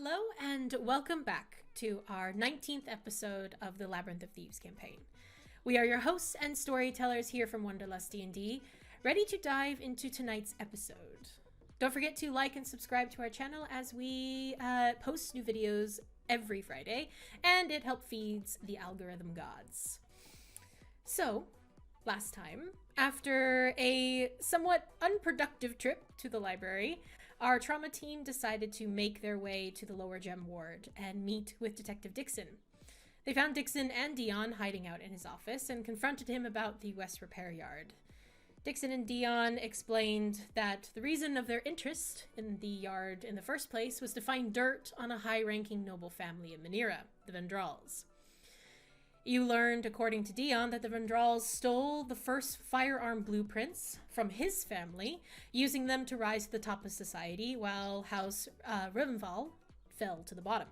Hello and welcome back to our 19th episode of the Labyrinth of Thieves campaign. We are your hosts and storytellers here from Wanderlustdnd, ready to dive into tonight's episode. Don't forget to like and subscribe to our channel as we post new videos every Friday, and it helps feeds the algorithm gods. So, last time, after a somewhat unproductive trip to the library, our trauma team decided to make their way to the lower gem ward and meet with Detective Dixon. They found Dixon and Dion hiding out in his office and confronted him about the West Repair Yard. Dixon and Dion explained that the reason of their interest in the yard in the first place was to find dirt on a high-ranking noble family in Manira, the Vendrals. You learned, according to Dion, that the Vendrals stole the first firearm blueprints from his family, using them to rise to the top of society, while House Revenant fell to the bottom.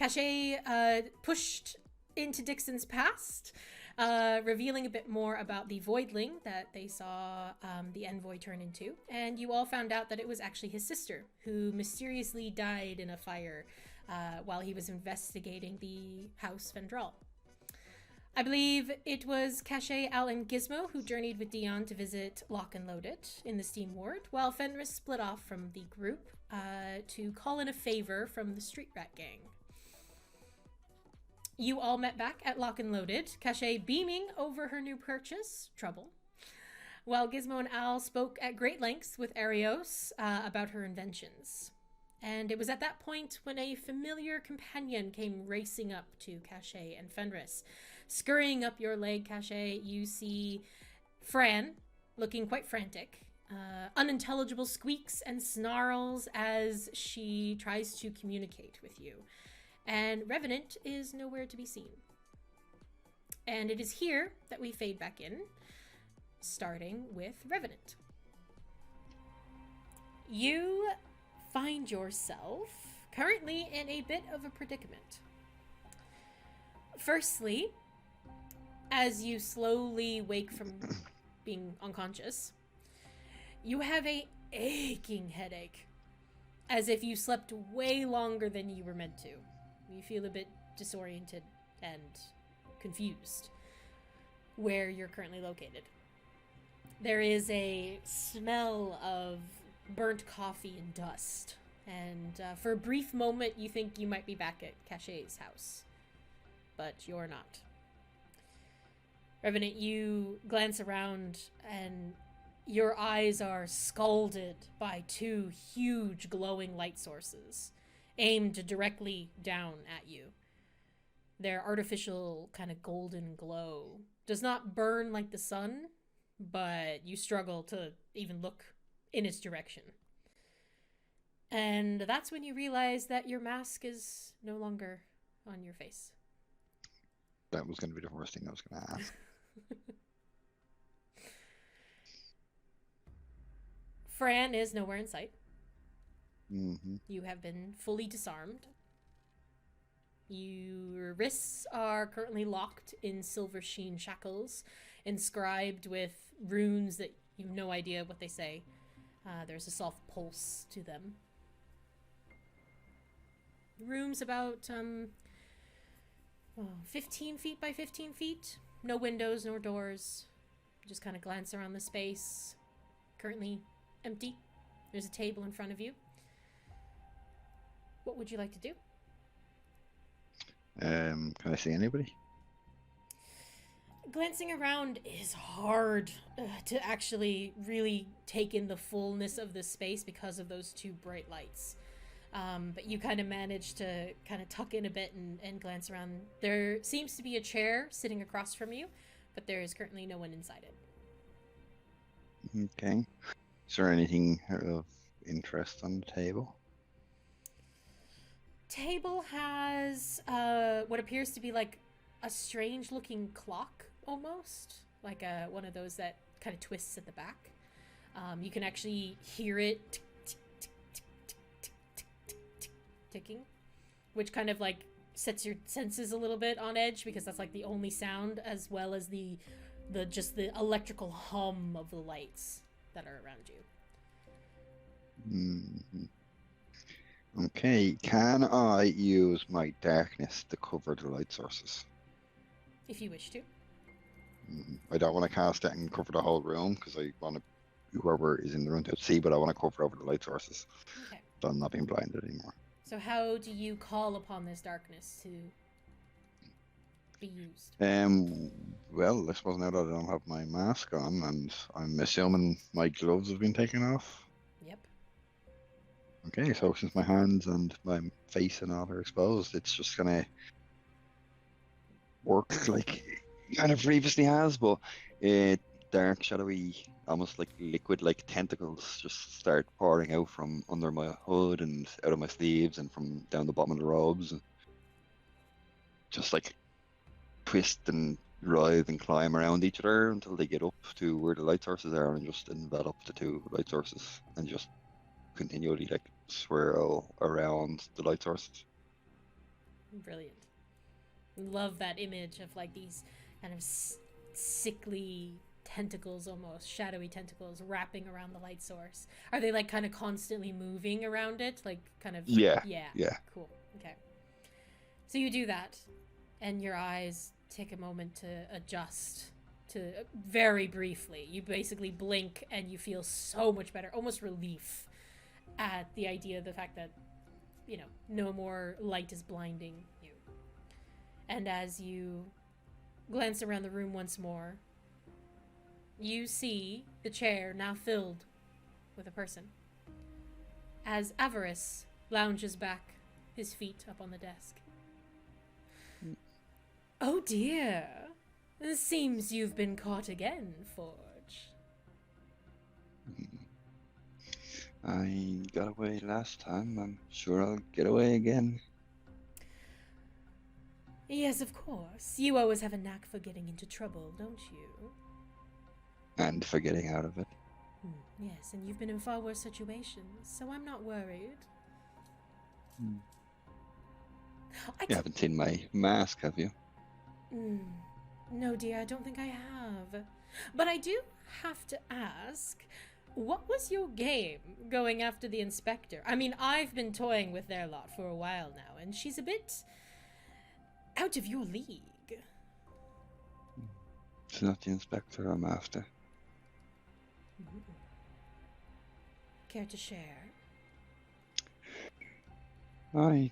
Caché pushed into Dixon's past, revealing a bit more about the voidling that they saw the envoy turn into, and you all found out that it was actually his sister, who mysteriously died in a fire while he was investigating the House Vendral. I believe it was Caché, Al, and Gizmo who journeyed with Dion to visit Labyrinth in the Steam Ward, while Fenris split off from the group to call in a favor from the Street Rat Gang. You all met back at Labyrinth, Caché beaming over her new purchase, Trouble, while Gizmo and Al spoke at great lengths with Arios about her inventions. And it was at that point when a familiar companion came racing up to Caché and Fenris. Scurrying up your leg, Caché, you see Fran, looking quite frantic. Unintelligible squeaks and snarls as she tries to communicate with you. And Revenant is nowhere to be seen. And it is here that we fade back in, starting with Revenant. You find yourself currently in a bit of a predicament. Firstly, as you slowly wake from being unconscious, you have a aching headache, as if you slept way longer than you were meant to. You feel a bit disoriented and confused where you're currently located. There is a smell of burnt coffee and dust, and for a brief moment you think you might be back at Caché's house, but you're not. Revenant, you glance around and your eyes are scalded by two huge glowing light sources aimed directly down at you. Their artificial kind of golden glow does not burn like the sun, but you struggle to even look in its direction. And that's when you realize that your mask is no longer on your face. That was going to be the first thing I was going to ask. Fran is nowhere in sight. Mm-hmm. You have been fully disarmed. Your wrists are currently locked in silver sheen shackles, inscribed with runes that you have no idea what they say. There's a soft pulse to them. The room's about 15 feet by 15 feet. No windows, no doors. Just kind of glance around the space. Currently empty. There's a table in front of you. What would you like to do? Can I see anybody? Glancing around is hard to actually really take in the fullness of the space because of those two bright lights. But you kind of manage to kind of tuck in a bit and glance around. There seems to be a chair sitting across from you, but there is currently no one inside it. Okay. Is there anything of interest on the table? Table has what appears to be like a strange looking clock almost, like one of those that kind of twists at the back. You can actually hear it ticking, which kind of like sets your senses a little bit on edge because that's like the only sound, as well as the just the electrical hum of the lights that are around you. Mm-hmm. Okay, can I use my darkness to cover the light sources? If you wish to. I don't want to cast it and cover the whole room because I want to whoever is in the room to see, but I want to cover over the light sources. Okay. So I'm not being blinded anymore. So how do you call upon this darkness to be used? Well, I suppose now that I don't have my mask on, and I'm assuming my gloves have been taken off. Yep. Okay, so since my hands and my face and all are exposed, it's just gonna work like kind of previously has, but dark, shadowy, almost like liquid, like tentacles just start pouring out from under my hood and out of my sleeves and from down the bottom of the robes, just like twist and writhe and climb around each other until they get up to where the light sources are and just envelop the two light sources and just continually like swirl around the light sources. Brilliant. Love that image of like these kind of sickly tentacles, almost shadowy tentacles wrapping around the light source. Are they like kind of constantly moving around it, like kind of? Yeah. Cool. Okay, so you do that and your eyes take a moment to adjust to very briefly. You basically blink and you feel so much better, almost relief at the idea of the fact that, you know, no more light is blinding you. And as you glance around the room once more, you see the chair now filled with a person. As Avarice lounges back, his feet up on the desk. Oh dear. It seems you've been caught again, Forge. I got away last time. I'm sure I'll get away again. Yes, of course. You always have a knack for getting into trouble, don't you? And for getting out of it. Yes, and you've been in far worse situations, so I'm not worried. You haven't seen my mask, have you? No, dear, I don't think I have. But I do have to ask, what was your game going after the inspector? I mean, I've been toying with their lot for a while now, and she's a bit out of your league. It's not the inspector I'm after. Care to share? I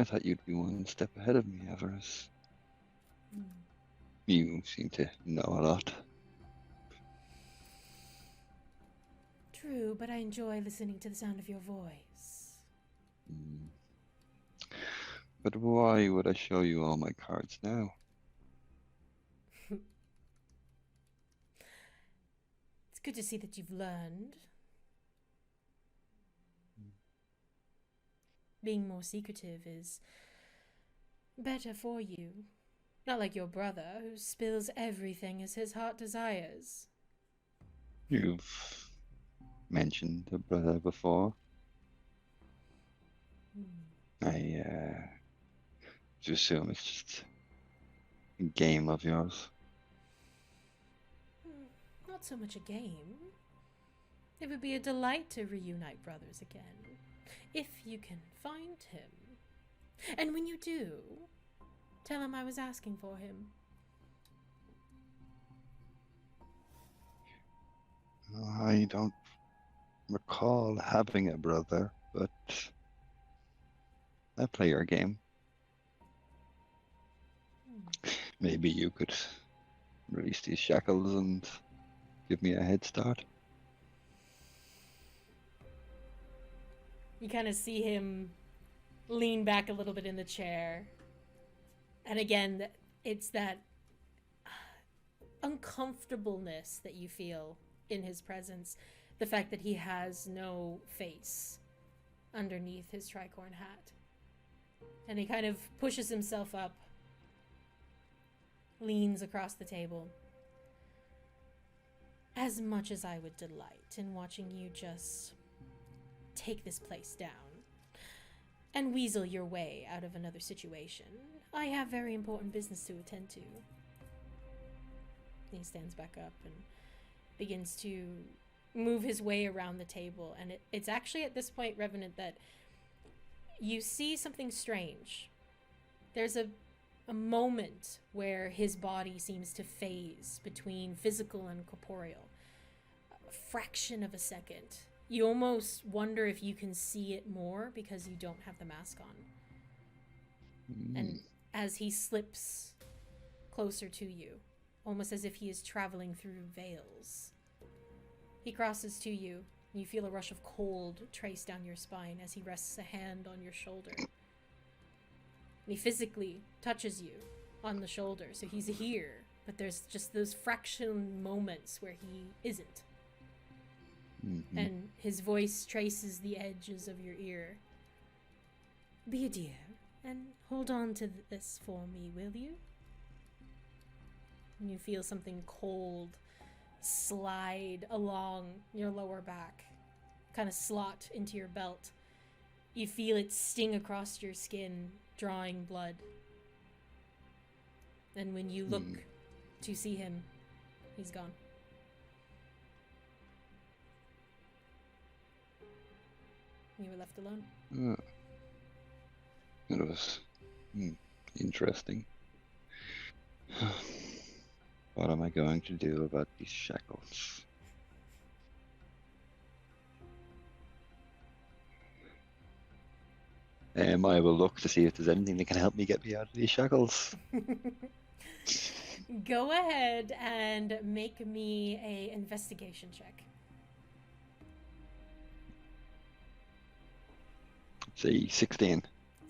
thought you'd be one step ahead of me, Avarice. You seem to know a lot. True, but I enjoy listening to the sound of your voice. But why would I show you all my cards now? It's good to see that you've learned. Being more secretive is better for you. Not like your brother, who spills everything as his heart desires. You've mentioned a brother before. I just assume it's just a game of yours. Not so much a game. It would be a delight to reunite brothers again, if you can find him. And when you do, tell him I was asking for him. I don't recall having a brother, but I play your game. Maybe you could release these shackles and give me a head start. You kind of see him lean back a little bit in the chair. And again, it's that uncomfortableness that you feel in his presence. The fact that he has no face underneath his tricorn hat. And he kind of pushes himself up, leans across the table. As much as I would delight in watching you just take this place down and weasel your way out of another situation, I have very important business to attend to. He stands back up and begins to move his way around the table, and it's actually at this point, Revenant, that you see something strange. There's a moment where his body seems to phase between physical and corporeal. A fraction of a second. You almost wonder if you can see it more because you don't have the mask on. And as he slips closer to you, almost as if he is traveling through veils, he crosses to you. You feel a rush of cold trace down your spine as he rests a hand on your shoulder. And he physically touches you on the shoulder, so he's here, but there's just those fraction moments where he isn't. And his voice traces the edges of your ear. Be a dear, and hold on to this for me, will you? And you feel something cold slide along your lower back, kind of slot into your belt. You feel it sting across your skin, drawing blood. And when you look to see him, he's gone. You were left alone. It was interesting. What am I going to do about these shackles? I will look to see if there's anything that can help me get me out of these shackles. Go ahead and make me a investigation check. Say 16.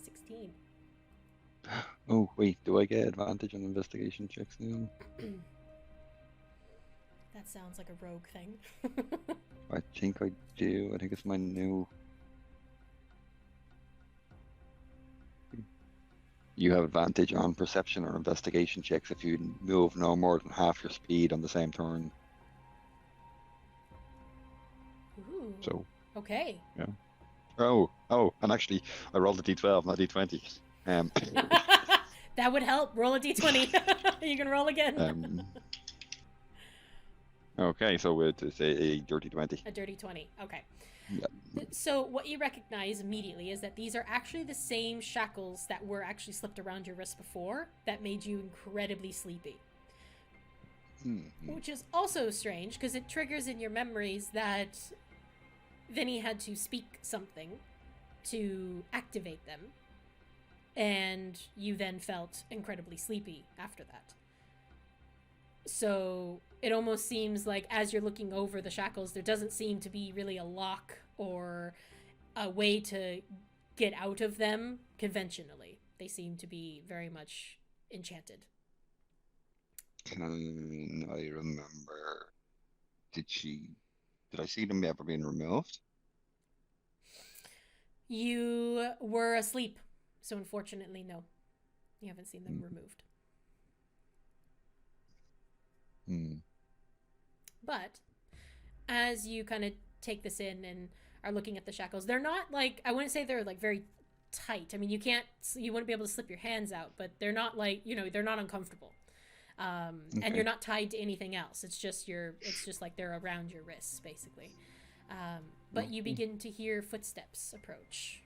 16. Oh, wait, do I get advantage on investigation checks now? That sounds like a rogue thing. I think I do. I think it's my new... You have advantage on perception or investigation checks if you move no more than half your speed on the same turn. Ooh. So... Okay. Yeah. Oh, and actually, I rolled a d12, not d20. That would help. Roll a d20. You can roll again. Okay, so it's a dirty 20. A dirty 20. Okay. Yeah. So what you recognize immediately is that these are actually the same shackles that were actually slipped around your wrist before that made you incredibly sleepy. Which is also strange because it triggers in your memories that Vinny had to speak something to activate them, and you then felt incredibly sleepy after that. So it almost seems like as you're looking over the shackles, there doesn't seem to be really a lock or a way to get out of them conventionally. They seem to be very much enchanted. Can I remember, did I see them ever being removed? You were asleep, so unfortunately, no. You haven't seen them removed. But as you kind of take this in and are looking at the shackles, they're not like, I wouldn't say they're like very tight. I mean, you wouldn't be able to slip your hands out, but they're not like, they're not uncomfortable. Okay. And you're not tied to anything else. It's just like they're around your wrists, basically. But you begin to hear footsteps approach.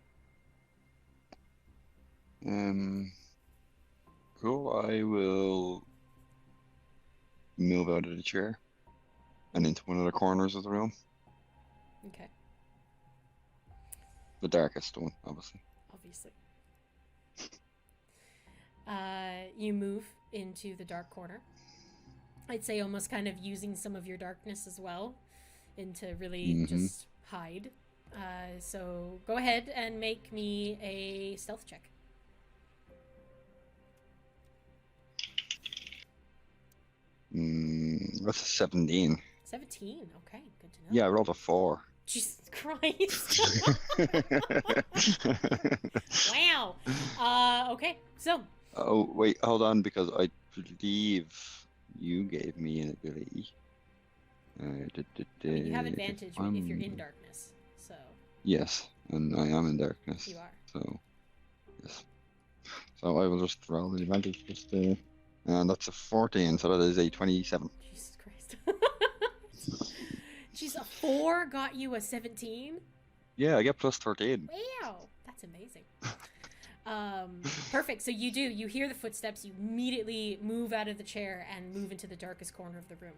Cool. I will move out of the chair and into one of the corners of the room. Okay. The darkest one, obviously. You move into the dark corner. I'd say almost kind of using some of your darkness as well into really just hide. So go ahead and make me a stealth check. That's a 17. 17, okay, good to know. Yeah, I rolled a 4. Jesus Christ. Wow. Okay, so. Oh, wait, hold on, because I believe you gave me an ability. You have advantage if you're in darkness, so. Yes, and I am in darkness. You are. So, yes. So I will just roll the advantage, and that's a 14, so that is a 27. Jesus Christ. Jeez, a 4 got you a 17? Yeah, I get plus 13. Wow, that's amazing. Perfect. So you hear the footsteps, you immediately move out of the chair and move into the darkest corner of the room.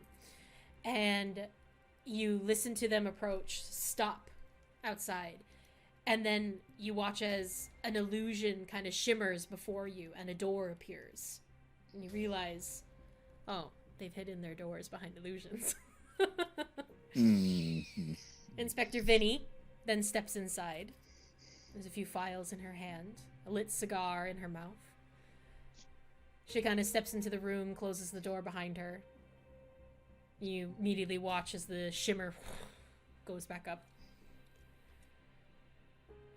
And you listen to them approach, stop outside. And then you watch as an illusion kind of shimmers before you and a door appears. And you realize, oh, they've hidden their doors behind illusions. Mm-hmm. Inspector Vinny then steps inside. There's a few files in her hand, a lit cigar in her mouth. She kind of steps into the room, closes the door behind her. You immediately watch as the shimmer goes back up.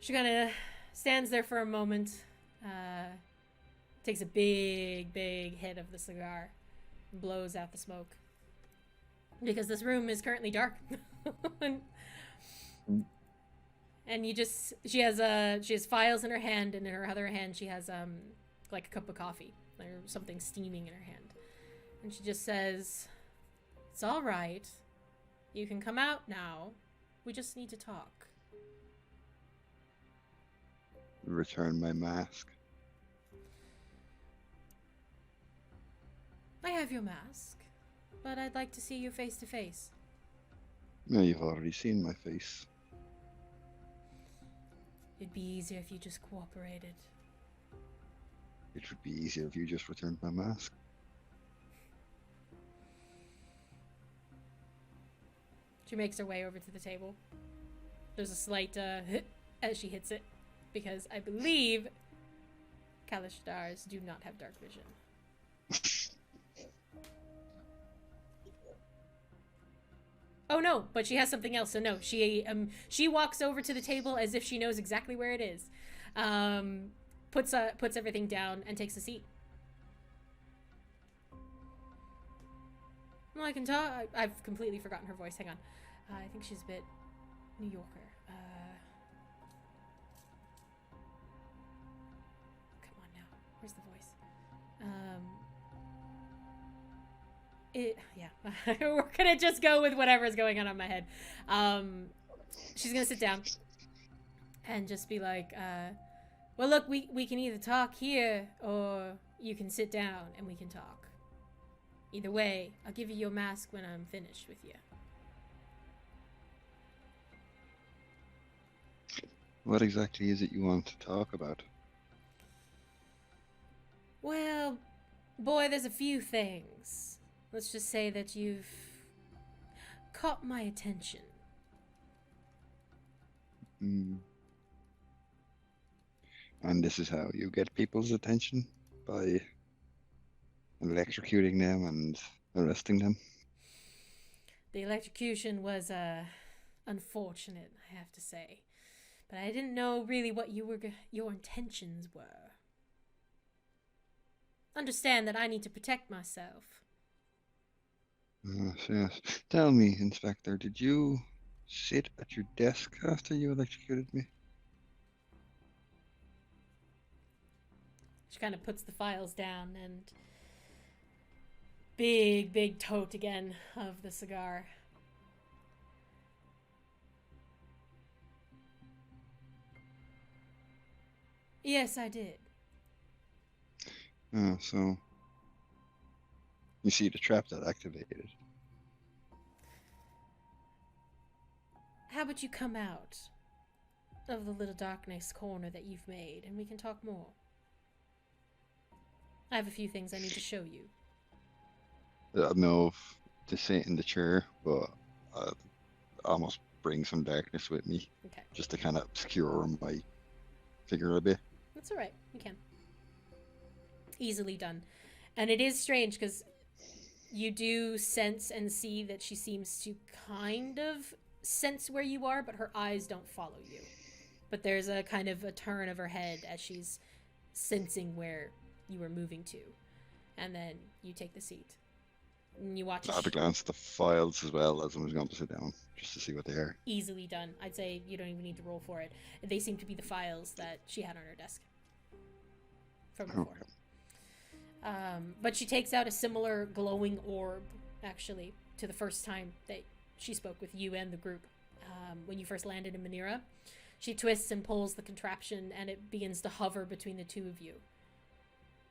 She kind of stands there for a moment, takes a big hit of the cigar, and blows out the smoke. Because this room is currently dark. And she has files in her hand, and in her other hand she has like a cup of coffee or something steaming in her hand. And she just says, "It's all right. You can come out now. We just need to talk." Return my mask. I have your mask, but I'd like to see you face to face. No, you've already seen my face. It'd be easier if you just cooperated. It would be easier if you just returned my mask. She makes her way over to the table. There's a slight hit as she hits it, because I believe Kalish'dars do not have dark vision. Oh no, but she has something else. So no, she walks over to the table as if she knows exactly where it is. Puts everything down and takes a seat. Well, I can talk. I've completely forgotten her voice. Hang on. I think she's a bit New Yorker. Come on now. Where's the voice? We're gonna just go with whatever's going on my head. She's gonna sit down and just be like, well, look, we can either talk here or you can sit down and we can talk. Either way, I'll give you your mask when I'm finished with you. What exactly is it you want to talk about? Well, boy, there's a few things. Let's just say that you've caught my attention. And this is how you get people's attention? By electrocuting them and arresting them? The electrocution was unfortunate, I have to say. But I didn't know really what your intentions were. Understand that I need to protect myself. Yes. Tell me, Inspector, did you sit at your desk after you electrocuted me? She kind of puts the files down and big tote again of the cigar. Yes, I did. Oh, so you see the trap that activated. How about you come out of the little darkness corner that you've made and we can talk more? I have a few things I need to show you. I don't know if to sit in the chair, but I almost bring some darkness with me. Okay. Just to kind of obscure my figure a bit. That's all right. You can. Easily done. And it is strange because you do sense and see that she seems to kind of sense where you are, but her eyes don't follow you. But there's a kind of a turn of her head as she's sensing where you were moving to. And then you take the seat. And you watch. I have a glance at the files as well as I'm going to sit down just to see what they are. Easily done. I'd say you don't even need to roll for it. They seem to be the files that she had on her desk from before. Okay. But she takes out a similar glowing orb, actually, to the first time that she spoke with you and the group when you first landed in Manira. She twists and pulls the contraption, and it begins to hover between the two of you.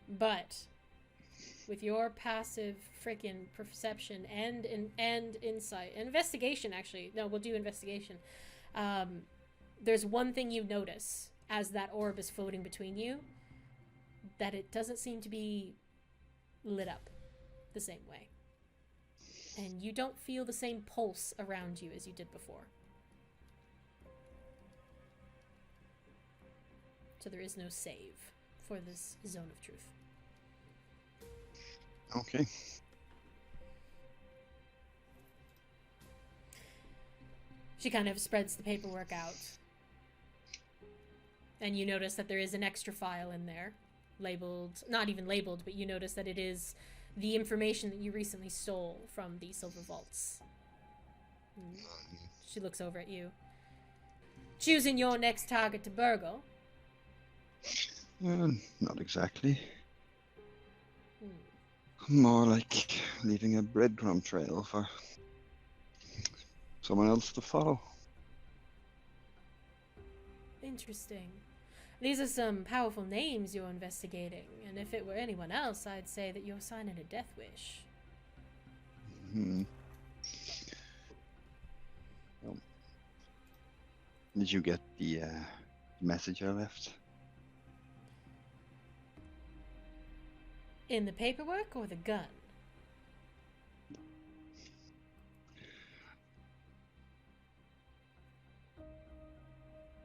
But with your passive freaking perception and insight, investigation, actually, no, we'll do investigation. There's one thing you notice as that orb is floating between you, that it doesn't seem to be lit up the same way. And you don't feel the same pulse around you as you did before. So there is no save for this zone of truth. Okay. She kind of spreads the paperwork out. And you notice that there is an extra file in there. Labeled, not even labeled, but you notice that it is the information that you recently stole from the Silver Vaults. She looks over at you. Choosing your next target to burgle? Not exactly. More like leaving a breadcrumb trail for someone else to follow. Interesting. These are some powerful names you're investigating, and if it were anyone else, I'd say that you're signing a death wish. Well, did you get the message I left? In the paperwork or the gun?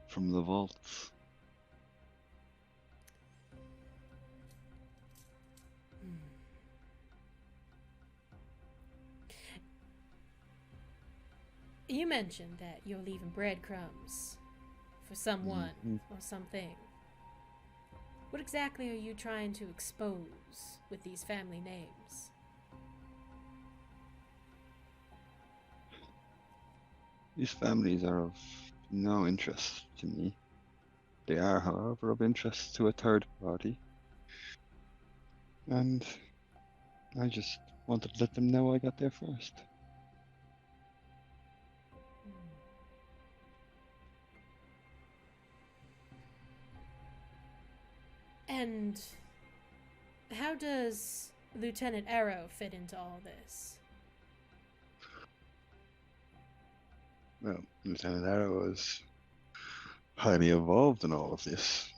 From the vaults. You mentioned that you're leaving breadcrumbs for someone or something. What exactly are you trying to expose with these family names? These families are of no interest to me. They are, however, of interest to a third party. And I just wanted to let them know I got there first. And how does Lieutenant Arrow fit into all this? Well, Lieutenant Arrow is highly involved in all of this.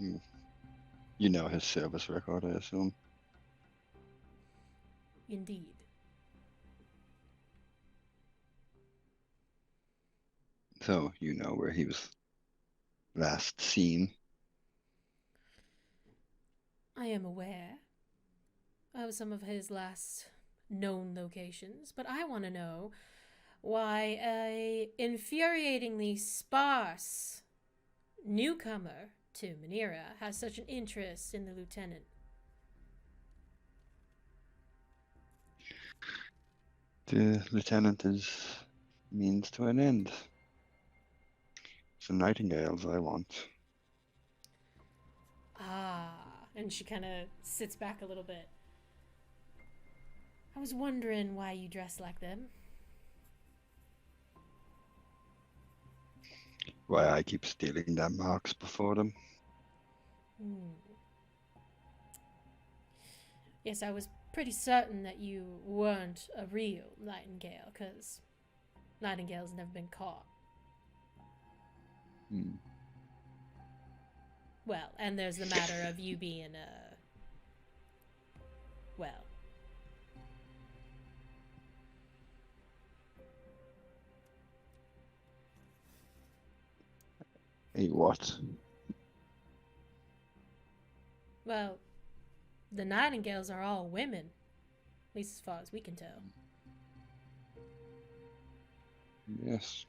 You know his service record, I assume. Indeed. So, you know where he was last seen. I am aware of some of his last known locations, but I want to know why a infuriatingly sparse newcomer to Manira has such an interest in the lieutenant. The lieutenant is means to an end. It's the nightingales I want. And she kind of sits back a little bit. I was wondering why you dress like them. Why I keep stealing their marks before them. Yes, I was pretty certain that you weren't a real nightingale, because nightingales never been caught. Well, and there's the matter of you being well. Hey, what? Well, the nightingales are all women, at least as far as we can tell. Yes.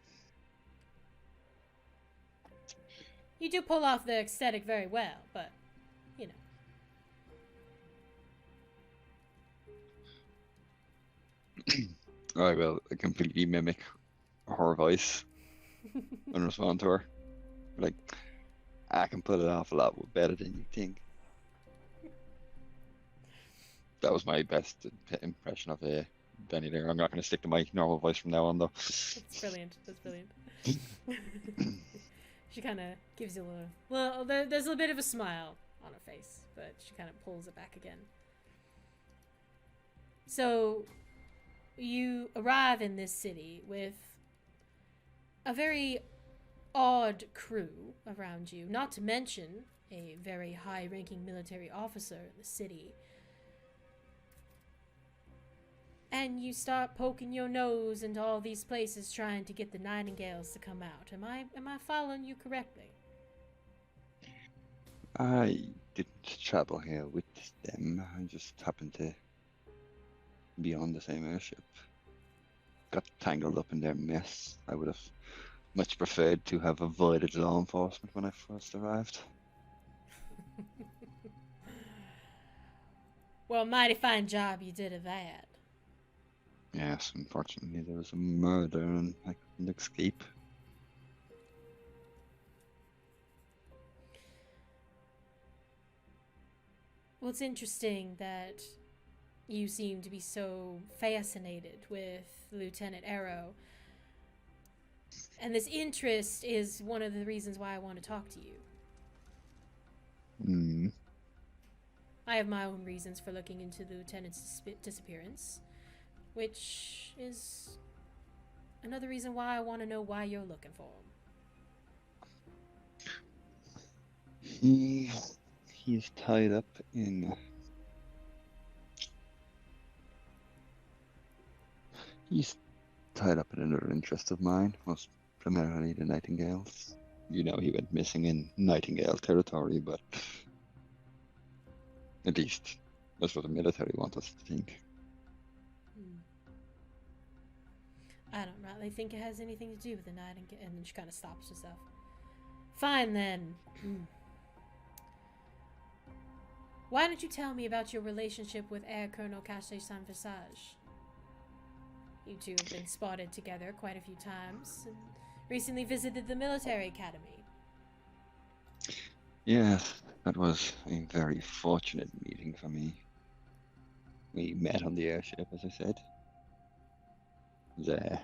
You do pull off the aesthetic very well, but, you know. I will completely mimic her voice and respond to her. Like, I can pull it off a lot better than you think. That was my best impression of Danny there. I'm not going to stick to my normal voice from now on, though. That's brilliant. That's brilliant. She kind of gives you a little, there's a bit of a smile on her face, but she kind of pulls it back again. So, you arrive in this city with a very odd crew around you, not to mention a very high-ranking military officer in the city. And you start poking your nose into all these places trying to get the nightingales to come out. Am I following you correctly? I didn't travel here with them. I just happened to be on the same airship. Got tangled up in their mess. I would have much preferred to have avoided law enforcement when I first arrived. Well, mighty fine job you did of that. Yes, unfortunately there was a murder and I couldn't escape. Well, it's interesting that you seem to be so fascinated with Lieutenant Arrow. And this interest is one of the reasons why I want to talk to you. I have my own reasons for looking into the lieutenant's disappearance, which is another reason why I want to know why you're looking for him. He's tied up in... He's tied up in another interest of mine, most primarily the Nightingales. You know, he went missing in Nightingale territory, but at least that's what the military want us to think. I don't really think it has anything to do with the Nightingale. And then she kind of stops herself. Fine then. Why don't you tell me about your relationship with Air Colonel Caché Saint-Visage? You two have been spotted together quite a few times, and recently visited the military academy. Yes, that was a very fortunate meeting for me. We met on the airship, as I said. The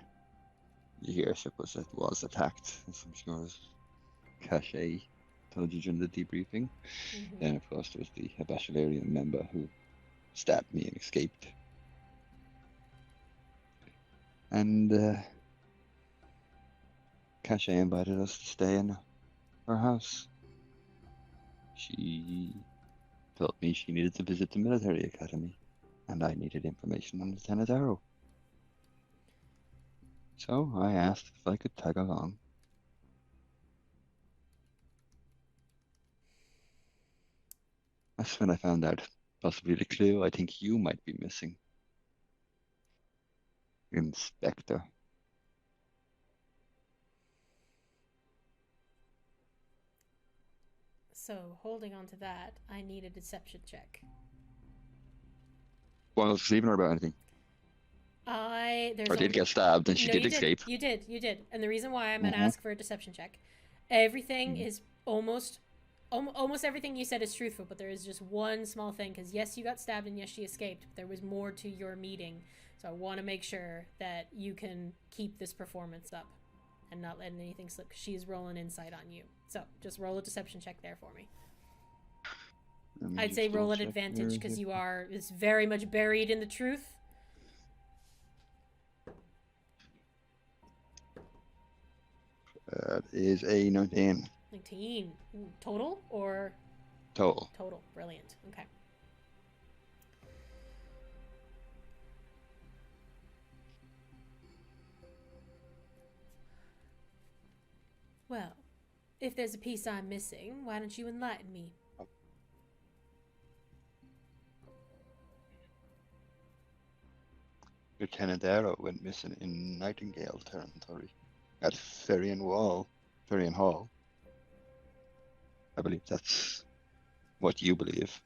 airship was attacked, as I'm sure Caché told you during the debriefing. Then, of course, there was the Avasha member who stabbed me and escaped. And Caché invited us to stay in her house. She told me she needed to visit the military academy, and I needed information on Lieutenant Arrow. So I asked if I could tag along. That's when I found out possibly the clue I think you might be missing. Inspector. So, holding on to that, I need a deception check. Well, deceiving her about anything. Did get stabbed and she did escape. You did. And the reason why I'm going to ask for a deception check, everything is almost everything you said is truthful, but there is just one small thing, because yes, you got stabbed and yes, she escaped, but there was more to your meeting. So I want to make sure that you can keep this performance up and not letting anything slip, because she's rolling insight on you. So just roll a deception check there for me. I'd say roll at advantage, because it's very much buried in the truth. That is a 19. 19. Total or? Total. Total. Brilliant. Okay. Well, if there's a piece I'm missing, why don't you enlighten me? Lieutenant Arrow went missing in Nightingale territory at Ferian Hall. I believe that's what you believe.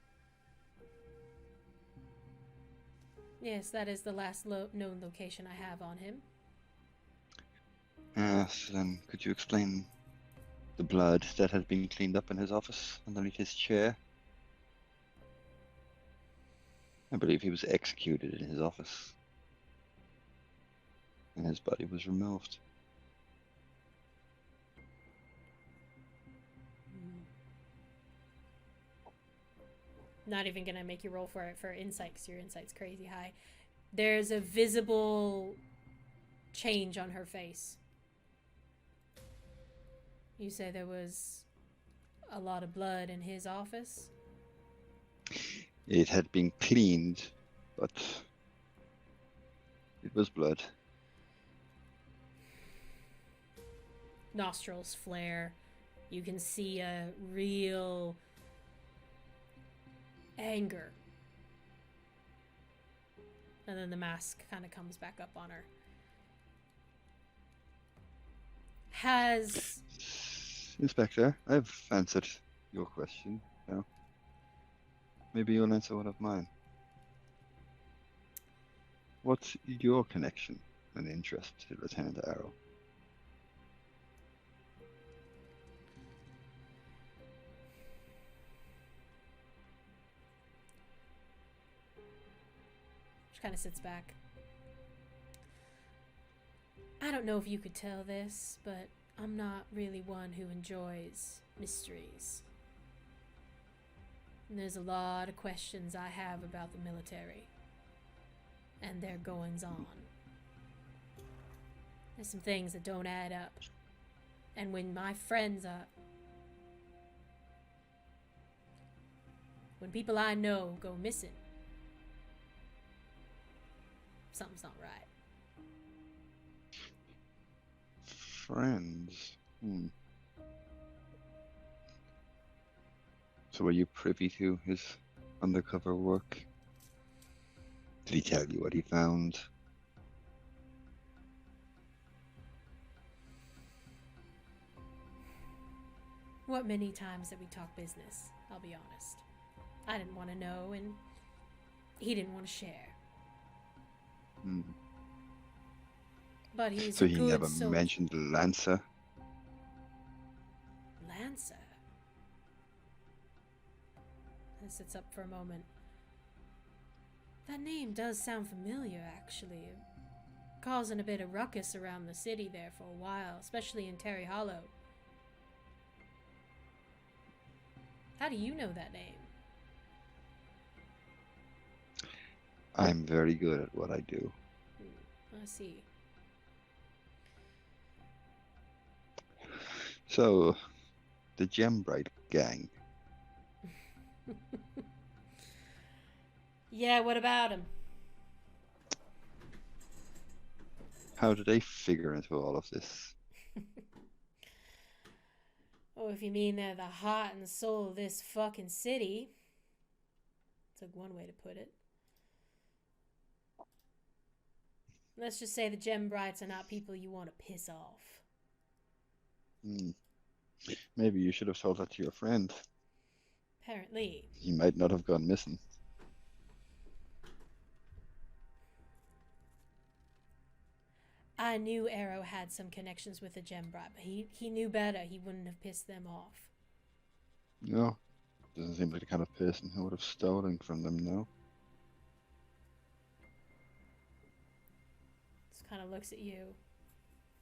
Yes, that is the last known location I have on him. So then could you explain the blood that had been cleaned up in his office underneath his chair? I believe he was executed in his office. and his body was removed. Not even gonna make you roll for insight, because your insight's crazy high. There's a visible change on her face. You say there was a lot of blood in his office? It had been cleaned, but it was blood. Nostrils flare. You can see a real anger. And then the mask kind of comes back up on her. Has... Inspector, I've answered your question now. Maybe you'll answer one of mine. What's your connection and interest to Lieutenant Arrow? She kind of sits back. I don't know if you could tell this, but I'm not really one who enjoys mysteries. And there's a lot of questions I have about the military and their goings-on. There's some things that don't add up. And when my friends are... when people I know go missing, something's not right. Friends. So were you privy to his undercover work? Did he tell you what he found? What many times that we talk business, I'll be honest. I didn't want to know, and he didn't want to share. But he's So a he good never soldier. mentioned Lancer? Lancer? He sits up for a moment. That name does sound familiar, actually. Causing a bit of ruckus around the city there for a while, especially in Terry Hollow. How do you know that name? I'm very good at what I do. I see. So, the Gembrite gang. Yeah, what about him? How did they figure into all of this? Oh, if you mean they're the heart and soul of this fucking city. That's like one way to put it. Let's just say the Gembrites are not people you want to piss off. Maybe you should have told that to your friend. Apparently. He might not have gone missing. I knew Arrow had some connections with the Gembrite, but he knew better. He wouldn't have pissed them off. No. Doesn't seem like the kind of person who would have stolen from them, no? Just kind of looks at you.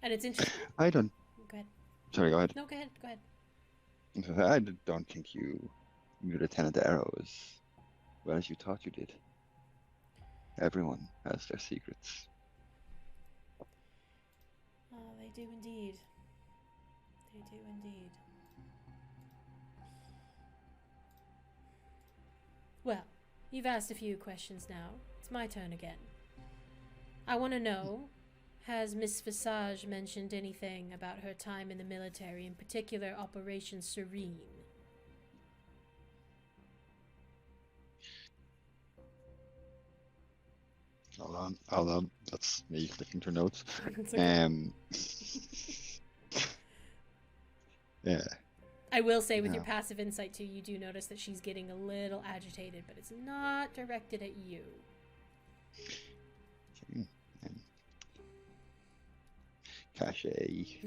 And it's interesting. I don't... Go ahead. Sorry, go ahead. No, go ahead. Go ahead. I don't think you knew Lieutenant Arrow as well as you thought you did. Everyone has their secrets. Oh, they do indeed. They do indeed. Well, you've asked a few questions now. It's my turn again. I want to know, has Miss Visage mentioned anything about her time in the military, in particular Operation Serene? Hold on. That's me flicking through notes. It's okay. Yeah. I will say with your passive insight too, you do notice that she's getting a little agitated, but it's not directed at you. Caché.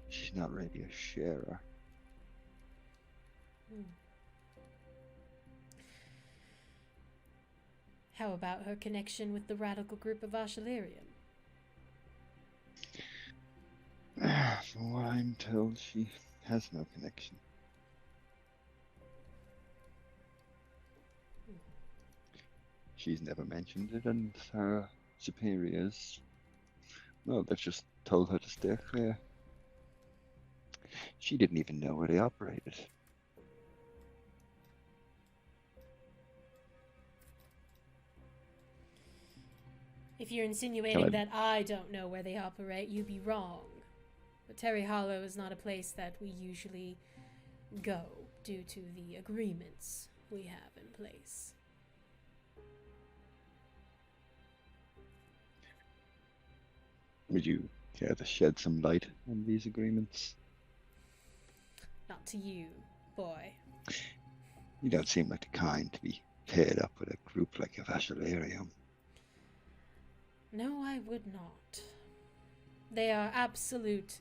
She's not really a sharer. How about her connection with the radical group of Ashalarium? From what I'm told, she has no connection. She's never mentioned it, and her superiors, well, they've just told her to steer clear. She didn't even know where they operated. If you're insinuating that I don't know where they operate, you'd be wrong. But Terry Hollow is not a place that we usually go due to the agreements we have in place. Would you care to shed some light on these agreements? Not to you, boy. You don't seem like the kind to be paired up with a group like Avasha Isles. No, I would not. They are absolute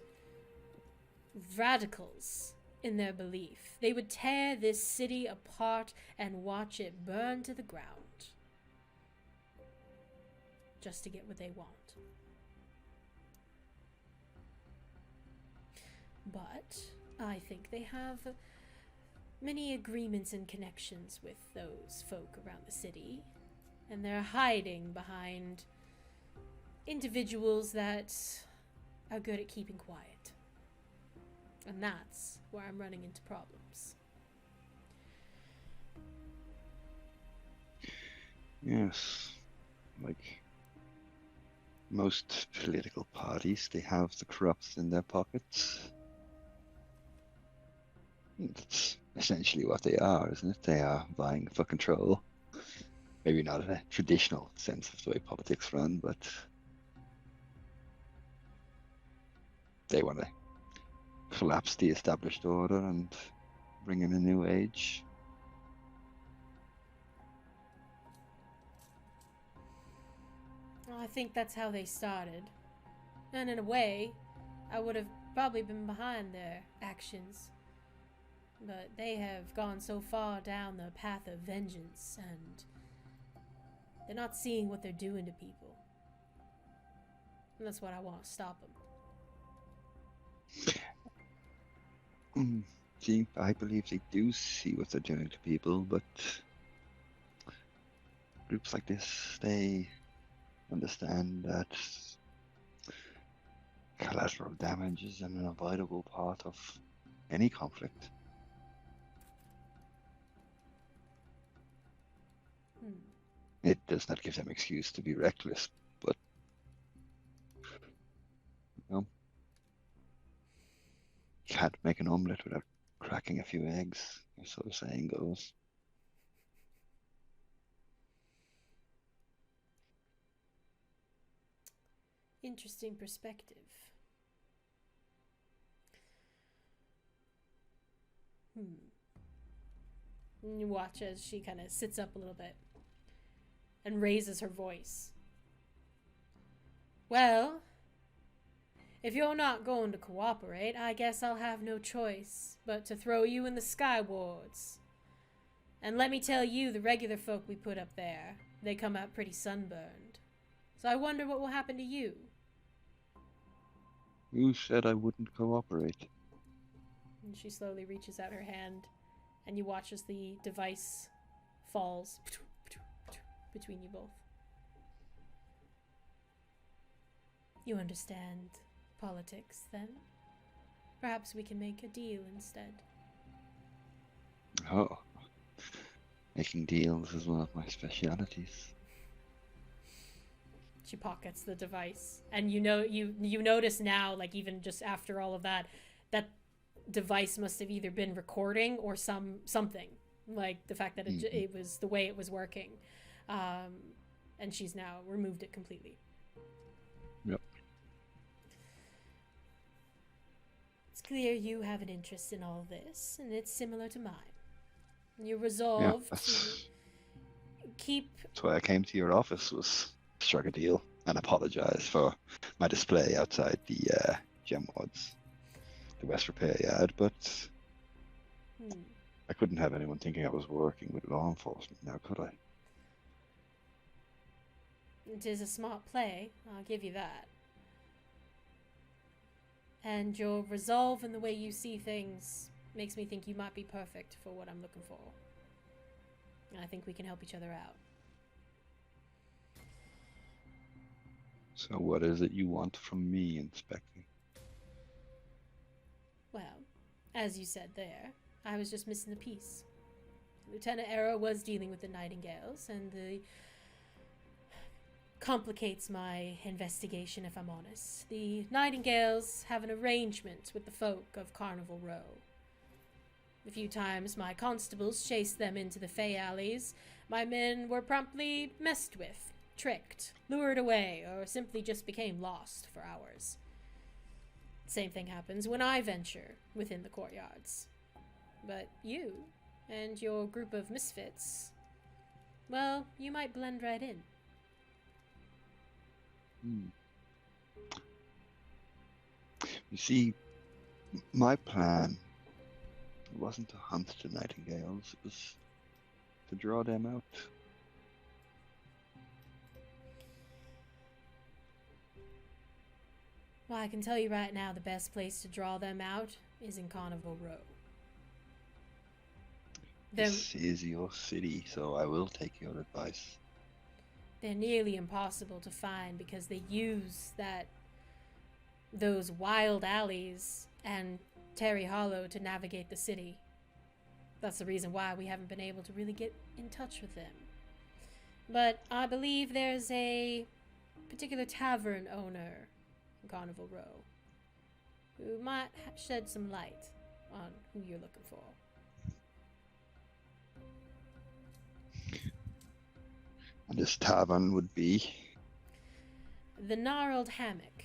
radicals in their belief. They would tear this city apart and watch it burn to the ground. Just to get what they want. But I think they have many agreements and connections with those folk around the city. And they're hiding behind individuals that are good at keeping quiet. And that's where I'm running into problems. Yes, like most political parties, they have the corrupts in their pockets. That's essentially what they are, isn't it? They are vying for control. Maybe not in a traditional sense of the way politics run, but they want to collapse the established order and bring in a new age. Well, I think that's how they started. And in a way, I would have probably been behind their actions. But they have gone so far down the path of vengeance, and they're not seeing what they're doing to people. And that's what I want to stop them. See, I believe they do see what they're doing to people, but groups like this, they understand that collateral damage is an unavoidable part of any conflict. It does not give them excuse to be reckless, but can't make an omelette without cracking a few eggs, so the saying goes. Interesting perspective. And you watch as she kind of sits up a little bit and raises her voice. Well, if you're not going to cooperate, I guess I'll have no choice but to throw you in the Sky Wards. And let me tell you, the regular folk we put up there, they come out pretty sunburned. So I wonder what will happen to you. Who said I wouldn't cooperate? And she slowly reaches out her hand, and you watch as the device falls between you both. You understand politics, then? Perhaps we can make a deal instead. Oh, making deals is one of my specialities. She pockets the device, and you notice now, like even just after all of that, that device must have either been recording or something, like the fact that it was the way it was working, and she's now removed it completely. Yep. It's clear you have an interest in all this, and it's similar to mine. You're resolved to keep... That's why I came to your office, was strike a deal and apologize for my display outside the gem wards, the West Repair Yard, but I couldn't have anyone thinking I was working with law enforcement now, could I? It is a smart play, I'll give you that. And your resolve and the way you see things makes me think you might be perfect for what I'm looking for. And I think we can help each other out. So what is it you want from me, Inspector? Well, as you said there, I was just missing the piece. Lieutenant Arrow was dealing with the Nightingales, and the complicates my investigation, if I'm honest. The Nightingales have an arrangement with the folk of Carnival Row. A few times my constables chased them into the Fey alleys. My men were promptly messed with, tricked, lured away, or simply just became lost for hours. Same thing happens when I venture within the courtyards. But you and your group of misfits, well, you might blend right in. You see, my plan wasn't to hunt the Nightingales, it was to draw them out. Well, I can tell you right now the best place to draw them out is in Carnival Row. This is your city, so I will take your advice. They're nearly impossible to find because they use those wild alleys and Terry Hollow to navigate the city. That's the reason why we haven't been able to really get in touch with them. But I believe there's a particular tavern owner in Carnival Row who might shed some light on who you're looking for. And this tavern would be? The Gnarled Hammock.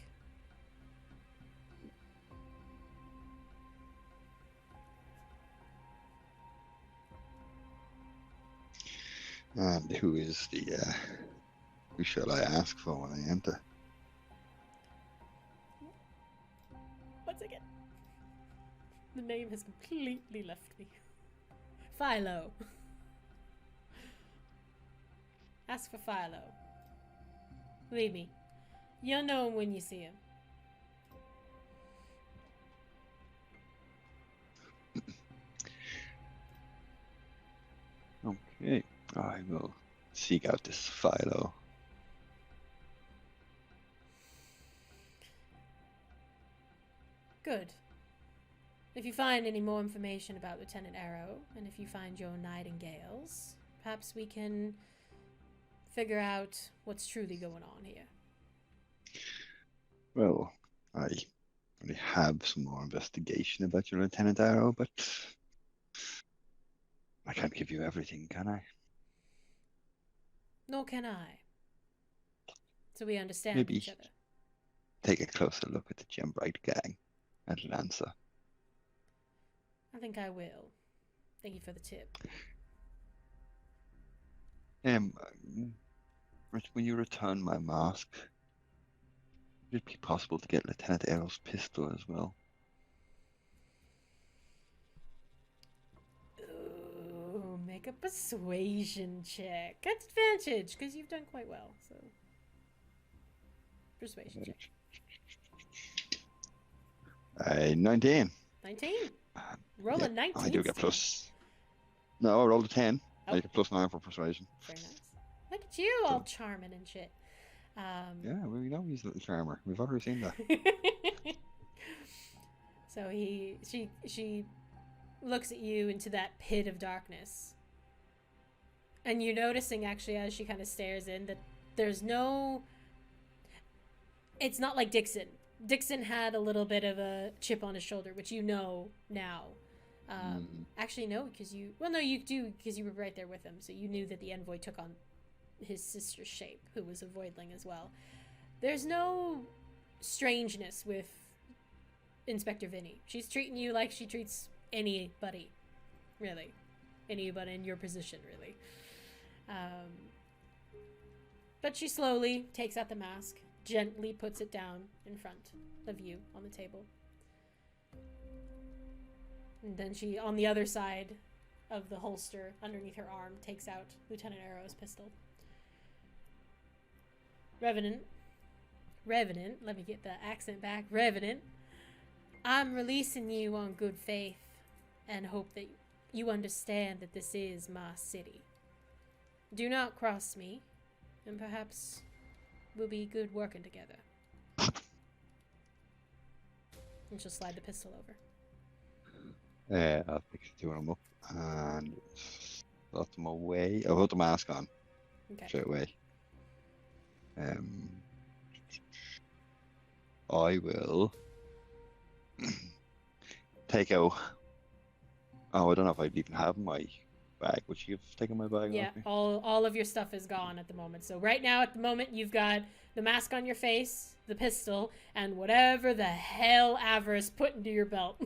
And who is who shall I ask for when I enter? Once again, the name has completely left me. Philo. Ask for Philo. Believe me, you'll know him when you see him. Okay, I will seek out this Philo. Good. If you find any more information about Lieutenant Arrow, and if you find your Nightingales, perhaps we can figure out what's truly going on here. Well, I already have some more investigation about your Lieutenant Arrow, but I can't give you everything, can I? Nor can I. So we understand Maybe each other. take a closer look at the Gembright gang at Lanza. I think I will. Thank you for the tip. When you return my mask, would it be possible to get Lieutenant Arrow's pistol as well? Ooh, make a persuasion check. At advantage, because you've done quite well. So, persuasion check. 19. 19. Roll a 19. I do get plus. No, I rolled a 10. I get plus 9 for persuasion. Very nice. Look at you, all charming and shit. Yeah, we know he's a little charmer. We've already seen that. So she looks at you into that pit of darkness, and you're noticing actually as she kind of stares in that there's no. It's not like Dixon. Dixon had a little bit of a chip on his shoulder, which you know now. Actually, no, because you do because you were right there with him, so you knew that the envoy took on his sister's shape, who was a voidling as well. There's no strangeness with Inspector Vinny. She's treating you like she treats anybody, really. Anybody in your position, really. But she slowly takes out the mask, gently puts it down in front of you on the table. And then she, on the other side of the holster, underneath her arm, takes out Lieutenant Arrow's pistol. Revenant, let me get the accent back. Revenant, I'm releasing you on good faith and hope that you understand that this is my city. Do not cross me, and perhaps we'll be good working together. And she'll slide the pistol over. I'll pick the two of them up and put them away. I'll put the mask on straight away. I will take out. Oh, I don't know if I'd even have my bag. Would she have taken my bag? Yeah, all of your stuff is gone at the moment. So right now, at the moment, you've got the mask on your face, the pistol, and whatever the hell Avarice put into your belt.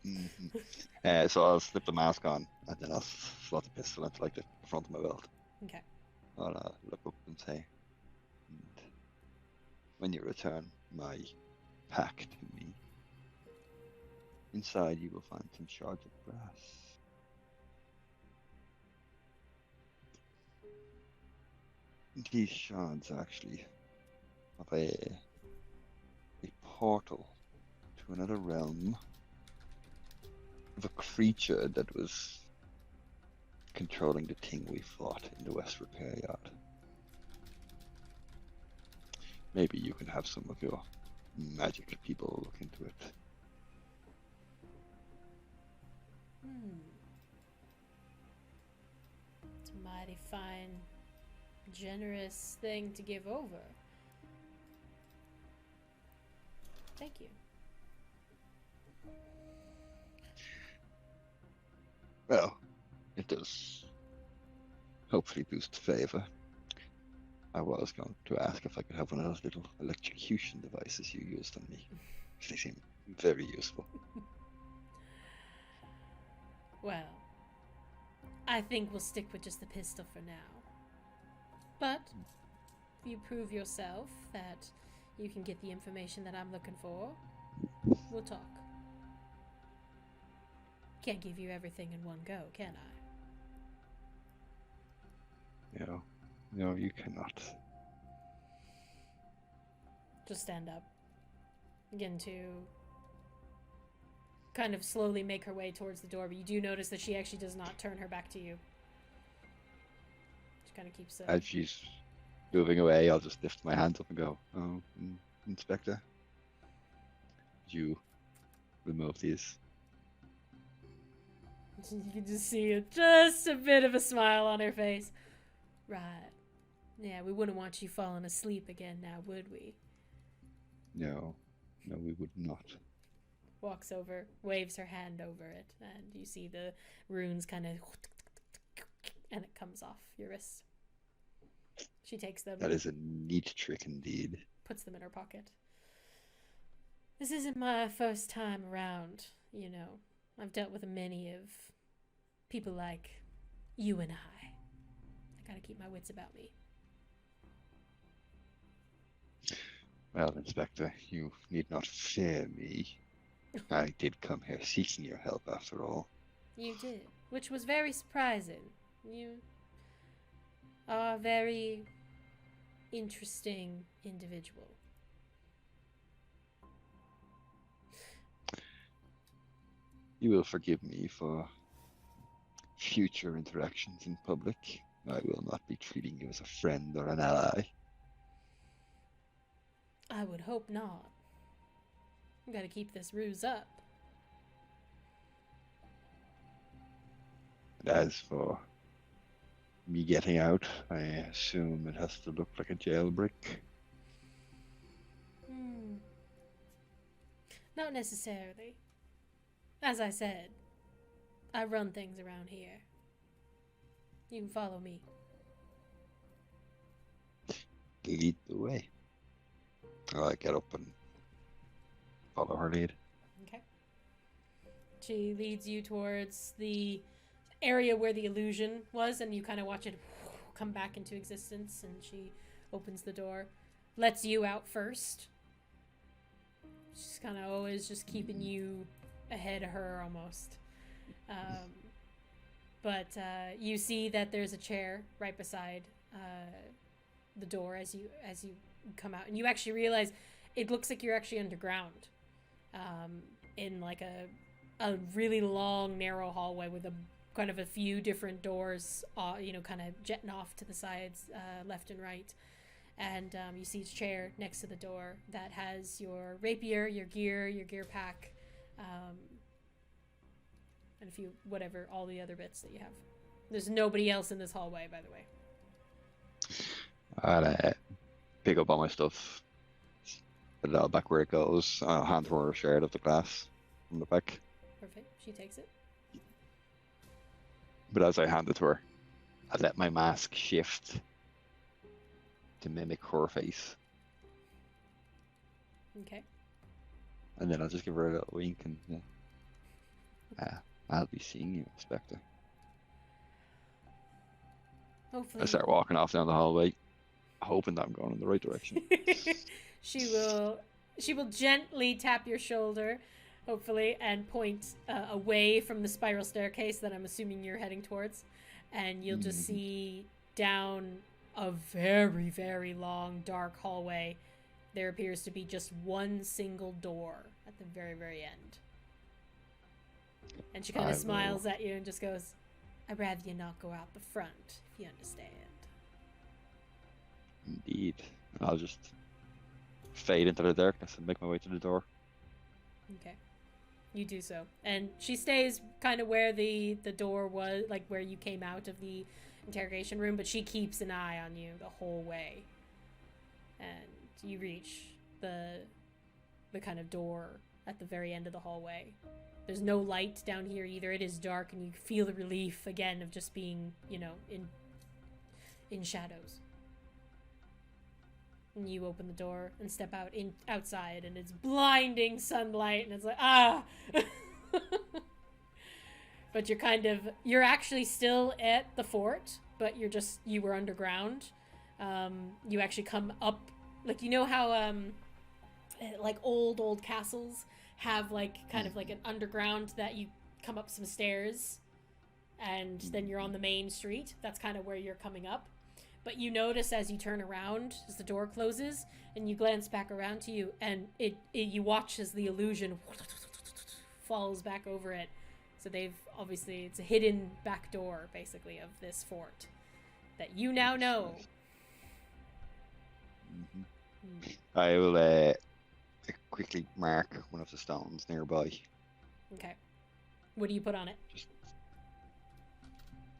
Mm-hmm. So I'll slip the mask on, and then I'll slot the pistol into like the front of my belt. Okay. I'll look up and say, when you return my pack to me, inside you will find some shards of brass. These shards are actually of a portal to another realm of a creature that was controlling the thing we fought in the West Repair Yard. Maybe you can have some of your magic people look into it. It's a mighty fine, generous thing to give over. Thank you. Well, it does hopefully boost favor. I was going to ask if I could have one of those little electrocution devices you used on me. They seem very useful. Well, I think we'll stick with just the pistol for now. But if you prove yourself that you can get the information that I'm looking for, we'll talk. Can't give you everything in one go, can I? No, you cannot. Just stand up. Begin to kind of slowly make her way towards the door, but you do notice that she actually does not turn her back to you. She kind of keeps... As she's moving away, I'll just lift my hands up and go, "Oh, Inspector, you remove these." You can just see just a bit of a smile on her face. Right. Yeah, we wouldn't want you falling asleep again now, would we? No, we would not. Walks over, waves her hand over it, and you see the runes kind of... and it comes off your wrist. She takes them. That is a neat trick indeed. Puts them in her pocket. This isn't my first time around, you know. I've dealt with many of people like you and I gotta keep my wits about me. Well, Inspector, you need not fear me. I did come here seeking your help after all. You did, which was very surprising. You are a very interesting individual. You will forgive me for future interactions in public. I will not be treating you as a friend or an ally. I would hope not. We gotta keep this ruse up. And as for me getting out, I assume it has to look like a jailbreak. Not necessarily. As I said, I run things around here. You can follow me. Lead the way. I get up and follow her lead. Okay. She leads you towards the area where the illusion was, and you kind of watch it come back into existence, and she opens the door, lets you out first. She's kind of always just keeping you ahead of her almost. But you see that there's a chair right beside the door as you come out, and you actually realize it looks like you're actually underground, in like a really long, narrow hallway with a kind of a few different doors, kind of jetting off to the sides, left and right. And you see a chair next to the door that has your rapier, your gear pack, and a few, whatever, all the other bits that you have. There's nobody else in this hallway, by the way. I'll pick up all my stuff, put it all back where it goes. I'll hand her a shard of the glass from the back. Perfect. She takes it. But as I hand it to her, I let my mask shift to mimic her face. Okay. And then I'll just give her a little wink and I'll be seeing you, Spectre. Hopefully. I start walking off down the hallway, hoping that I'm going in the right direction. She will gently tap your shoulder, hopefully, and point away from the spiral staircase that I'm assuming you're heading towards. And you'll just see down a very, very long, dark hallway. There appears to be just one single door at the very, very end. And she kind of smiles at you and just goes, "I'd rather you not go out the front, if you understand." Indeed. I'll just fade into the darkness and make my way to the door. Okay. You do so. And she stays kind of where the door was, like where you came out of the interrogation room, but she keeps an eye on you the whole way. And you reach the kind of door at the very end of the hallway. There's no light down here either. It is dark, and you feel the relief again of just being, in shadows. And you open the door and step outside, and it's blinding sunlight, and it's like, ah! But you're actually still at the fort, but you were underground. You actually come up, like, you know how, like old castles have like kind of like an underground that you come up some stairs and then you're on the main street. That's kind of where you're coming up. But you notice as you turn around, as the door closes, and you glance back around to you, and you watch as the illusion falls back over it. So it's a hidden back door, basically, of this fort that you now know. I will quickly mark one of the stones nearby. Okay. What do you put on it?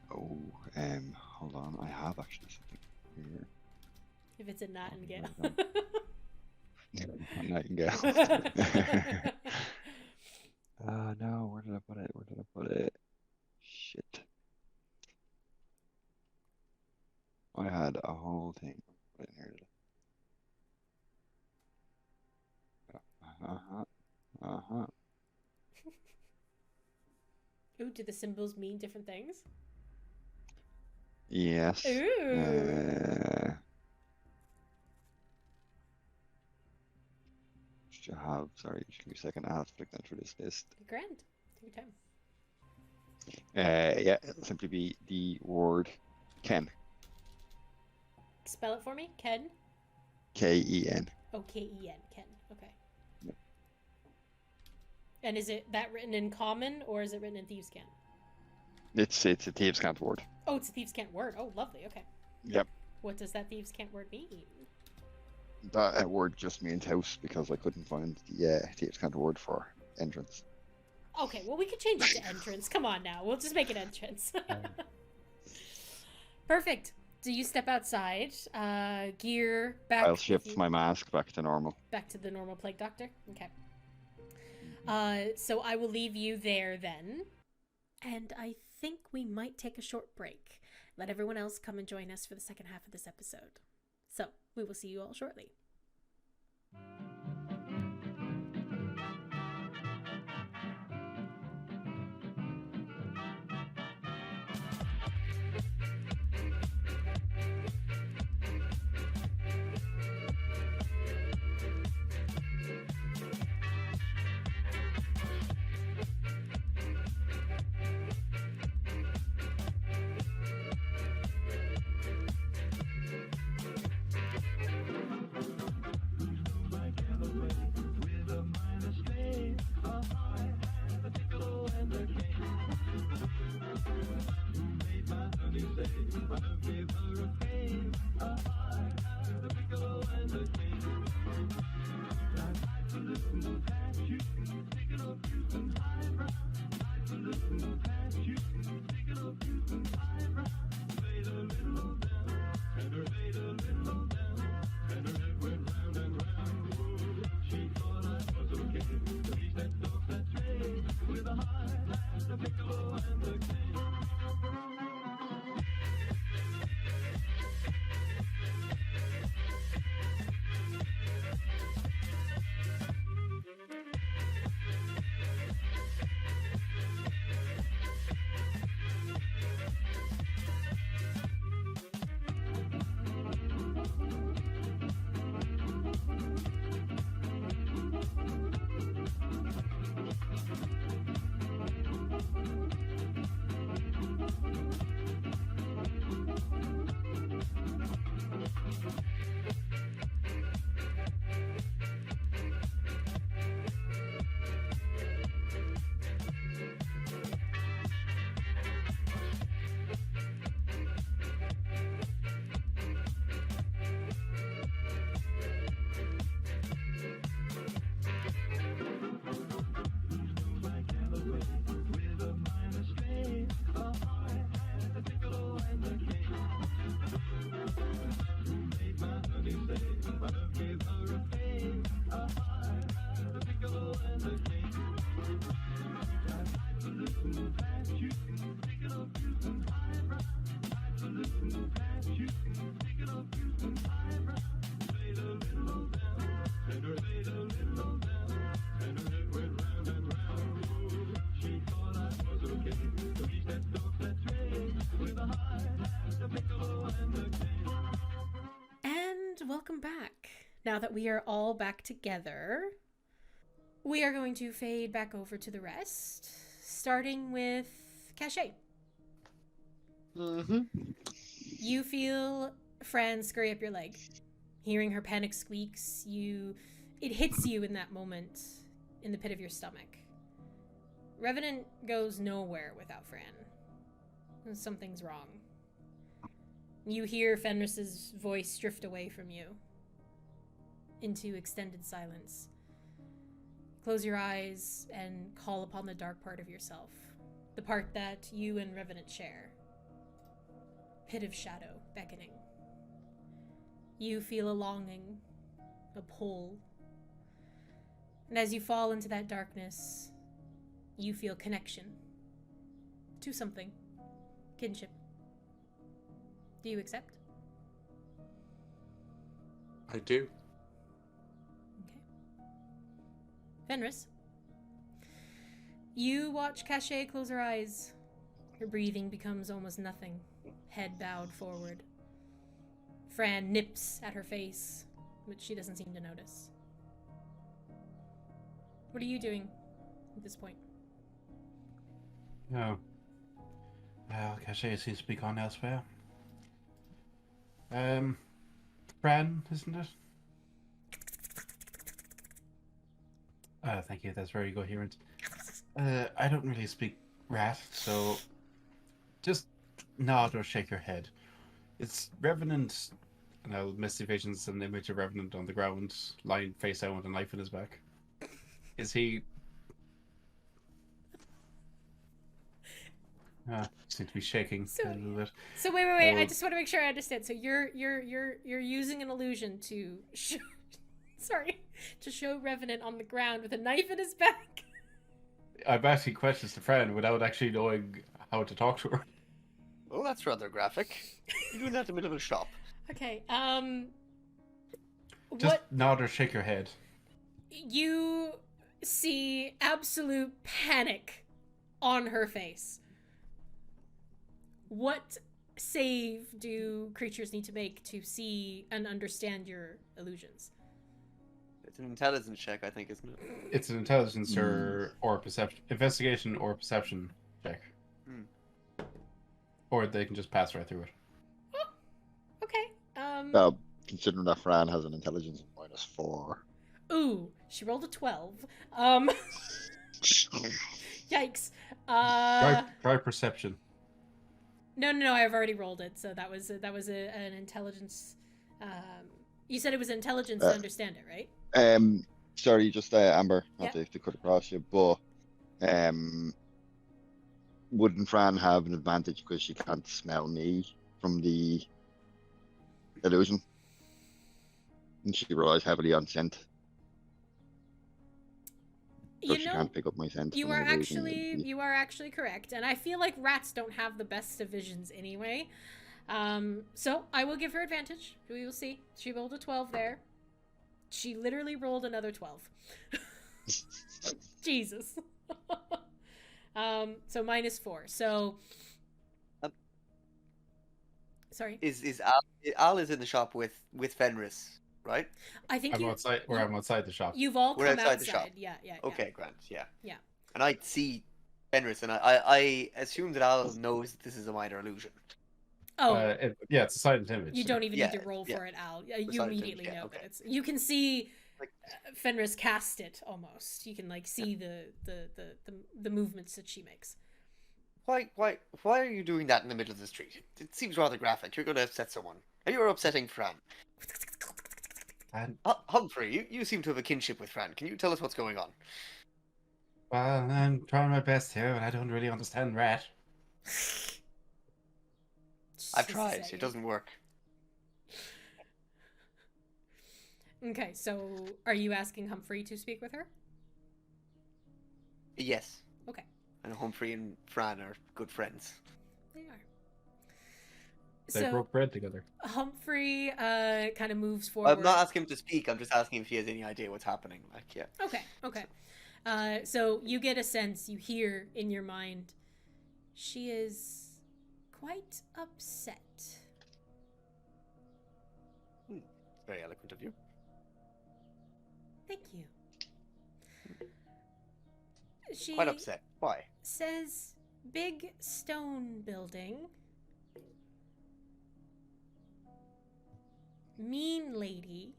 Hold on. I have actually something here. If it's a nightingale. Nightingale. No, where did I put it? Shit. I had a whole thing. Put it in here. Ooh, do the symbols mean different things? Yes. Ooh. Should have, sorry, just give me a second. I have to flick down through this list. Grand. Take your time. Yeah, it'll simply be the word Ken. Spell it for me. Ken? K-E-N. Oh, K-E-N. Ken. Okay. Yep. And is it that written in common, or is it written in Thieves' Cant? It's a Thieves' Cant word. Oh, it's a Thieves' Cant word. Oh, lovely. Okay. Yep. What does that Thieves' Cant word mean? That word just means house because I couldn't find the Thieves' Cant word for entrance. Okay, well, we could change it to entrance. Come on now. We'll just make it entrance. Perfect. So you step outside, gear back. I'll shift my mask back to normal. Back to the normal plague doctor? Okay. So I will leave you there then. And I think we might take a short break. Let everyone else come and join us for the second half of this episode. So we will see you all shortly. welcome back. Now that we are all back together, we are going to fade back over to the rest, starting with Caché. Mm-hmm. You feel Fran scurry up your leg. Hearing her panic squeaks, it hits you in that moment in the pit of your stomach. Revenant goes nowhere without Fran. Something's wrong. You hear Fenris's voice drift away from you into extended silence. Close your eyes and call upon the dark part of yourself, the part that you and Revenant share. Pit of shadow beckoning. You feel a longing, a pull. And as you fall into that darkness, you feel connection to something. Kinship. Do you accept? I do. Okay. Fenris. You watch Caché close her eyes. Her breathing becomes almost nothing. Head bowed forward. Fran nips at her face, which she doesn't seem to notice. What are you doing at this point? Oh. Well, Caché seems to be gone elsewhere. Fran, isn't it? Thank you, that's very coherent. I don't really speak rat, so just nod or shake your head. It's Revenant, and I'll misty visions an image of Revenant on the ground, lying face out with a knife in his back. Is he... seems to be shaking a little bit. So wait. I just want to make sure I understand. So you're using an illusion to show, to show Revenant on the ground with a knife in his back. I'm asking questions to Fran without actually knowing how to talk to her. Well, that's rather graphic. You're doing that in the middle of a shop. Okay. Just nod or shake your head. You see absolute panic on her face. What save do creatures need to make to see and understand your illusions? It's an intelligence check, I think, isn't it? It's an intelligence or perception, investigation or perception check. Or they can just pass right through it. Oh, okay. Considering that Fran has an intelligence of -4. Ooh, she rolled a 12. Yikes. Try perception. No, I've already rolled it. So that was an intelligence. You said it was intelligence to understand it, right? Sorry, just Amber, not Yeah. to cut across you, but wouldn't Fran have an advantage because she can't smell me from the illusion? And she relies heavily on scent. So she can't pick up my scent. You are actually correct, and I feel like rats don't have the best of visions anyway. So I will give her advantage. We will see. She rolled a 12 there. She literally rolled another 12. Jesus. So -4. So sorry. Is Al is in the shop with Fenris, right? I think I'm outside the shop. You've all We're come outside the shop. Yeah. Okay, Grant. Yeah. Yeah. And I see Fenris, and I assume that Al knows that this is a minor illusion. Oh. It's a silent image. You don't even need to roll for it, Al. You immediately know that it's. You can see Fenris cast it almost. You can see the movements that she makes. Why are you doing that in the middle of the street? It seems rather graphic. You're going to upset someone. And you're upsetting Fran. Humphrey, you seem to have a kinship with Fran. Can you tell us what's going on? Well, I'm trying my best here, but I don't really understand rat. I've tried. It doesn't work. Okay, so are you asking Humphrey to speak with her? Yes. Okay. And Humphrey and Fran are good friends. They are. They broke bread together. Humphrey kind of moves forward. I'm not asking him to speak. I'm just asking if he has any idea what's happening. Okay. So you get a sense, you hear in your mind, she is quite upset. Very eloquent of you. Thank you. She Quite upset. Why? says, big stone building. Mean lady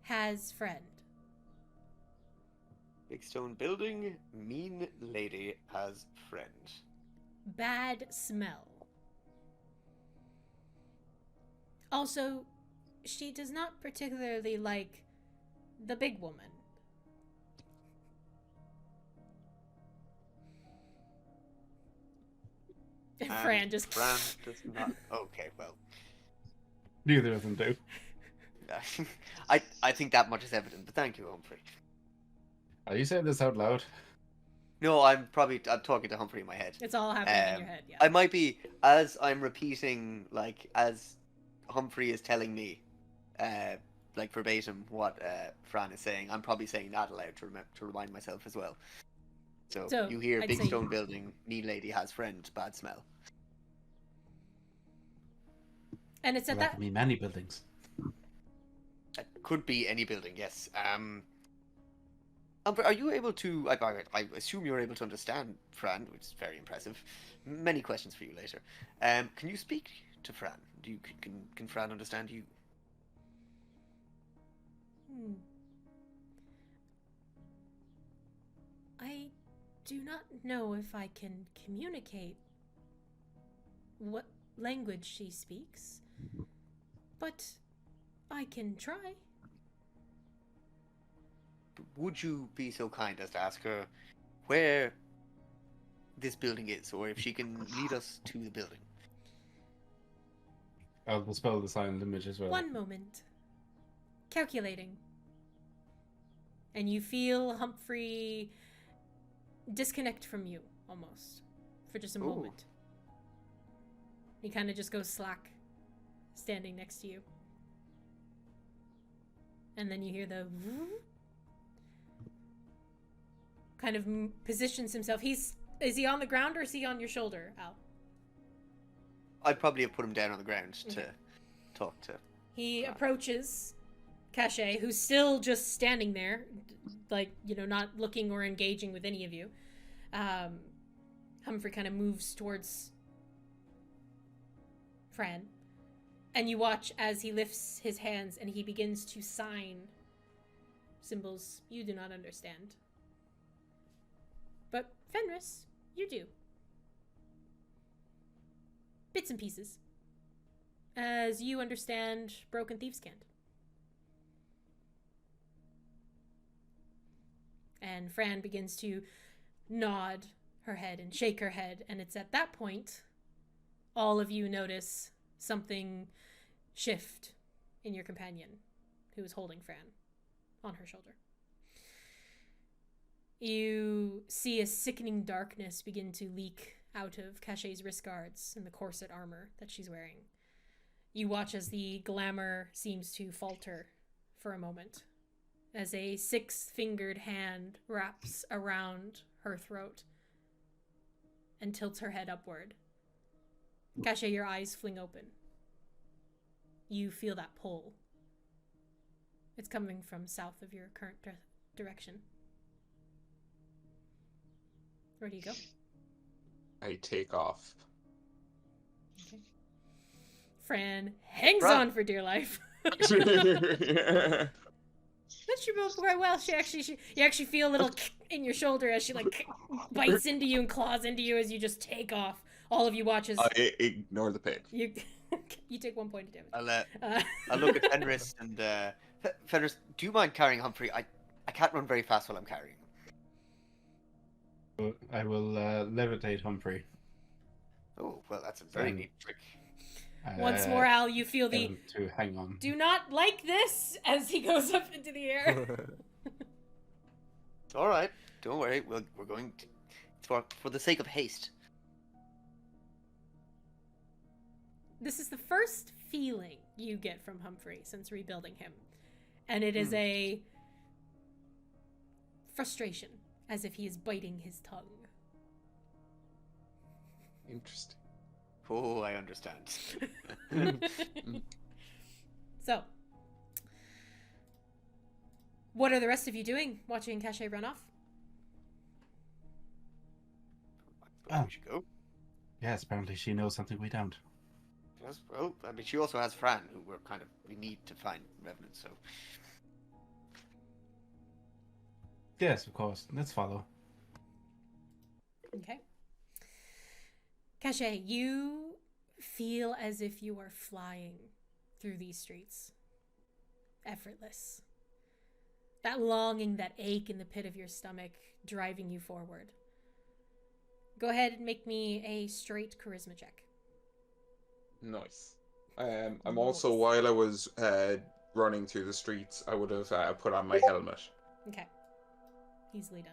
has friend. Big stone building, mean lady has friend. Bad smell. Also, she does not particularly like the big woman. And Fran just... Fran does not... Okay, well. Neither of them do. I think that much is evident, but thank you, Humphrey. Are you saying this out loud? No, I'm talking to Humphrey in my head. It's all happening in your head, yeah. I might be, as I'm repeating, like, as Humphrey is telling me, like, verbatim what Fran is saying, I'm probably saying that aloud to remind myself as well. So you hear I'd big say- stone building, mean lady has friend, bad smell. And it's at Well, that that... could mean many buildings. That could be any building, yes. Humphrey, are you able to... I assume you're able to understand Fran, which is very impressive. Many questions for you later. Can you speak to Fran? Can Fran understand you? I do not know if I can communicate what language she speaks, but I can try. Would you be so kind as to ask her where this building is, or if she can lead us to the building? I'll dispel the silent image as well. One moment. Calculating. And you feel Humphrey disconnect from you, almost, for just a Ooh. moment. He kind of just goes slack, standing next to you. And then you hear the... kind of positions himself. Is he on the ground or is he on your shoulder, Al? I'd probably have put him down on the ground to Okay. talk to. He approaches Caché, who's still just standing there, like, not looking or engaging with any of you. Humphrey kind of moves towards Fran, and you watch as he lifts his hands and he begins to sign symbols you do not understand. But Fenris, you do. Bits and pieces. As you understand Broken Thieves Cant. And Fran begins to nod her head and shake her head, and it's at that point all of you notice something shift in your companion, who is holding Fran on her shoulder. You see a sickening darkness begin to leak out of Caché's wrist guards and the corset armor that she's wearing. You watch as the glamour seems to falter for a moment, as a 6-fingered hand wraps around her throat and tilts her head upward. Caché, your eyes fling open. You feel that pull. It's coming from south of your current direction. Where do you go? I take off. Okay. Fran hangs Run. on for dear life. That should go quite well. You actually feel a little in your shoulder as she bites into you and claws into you as you just take off. All of you watch as I ignore the pain. you take 1 point of damage. I'll look at Fenris and Fenris, do you mind carrying Humphrey? I can't run very fast while I'm carrying him. I will levitate Humphrey. Oh, well, that's a very Um, neat trick. Once more, Al, you feel Get the him to hang on. "do not like this" as he goes up into the air. It's all right. Don't worry. We're going to... It's for the sake of haste. This is the first feeling you get from Humphrey since rebuilding him. And it is a frustration, as if he is biting his tongue. Interesting. Oh, I understand. So, what are the rest of you doing? Watching Caché run off? We should go. Yes, apparently she knows something we don't. Yes, well, I mean, she also has Fran, who we need to find Revenant, so. Yes, of course. Let's follow. Okay. Caché, you feel as if you are flying through these streets. Effortless. That longing, that ache in the pit of your stomach driving you forward. Go ahead and make me a straight charisma check. Nice. I'm also, while I was running through the streets, I would have put on my helmet. Okay. Easily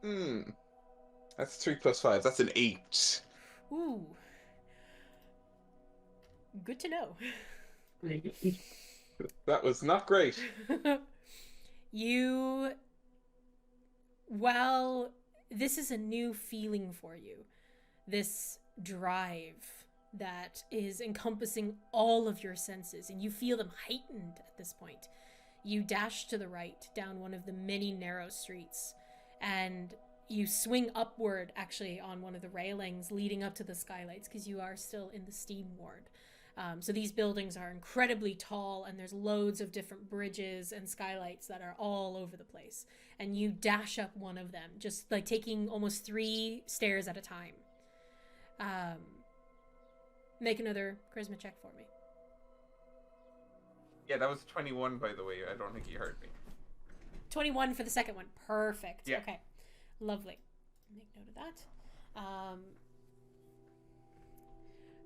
done. That's 3 + 5. That's an 8. Ooh. Good to know. That was not great. While this is a new feeling for you, this drive that is encompassing all of your senses, and you feel them heightened at this point. You dash to the right down one of the many narrow streets, and you swing upward actually on one of the railings leading up to the skylights, because you are still in the steam ward. So these buildings are incredibly tall, and there's loads of different bridges and skylights that are all over the place. And you dash up one of them, just like taking almost 3 stairs at a time. Make another charisma check for me. Yeah, that was 21, by the way. I don't think you heard me. 21 for the second one. Perfect. Yeah. Okay. Lovely. Make note of that.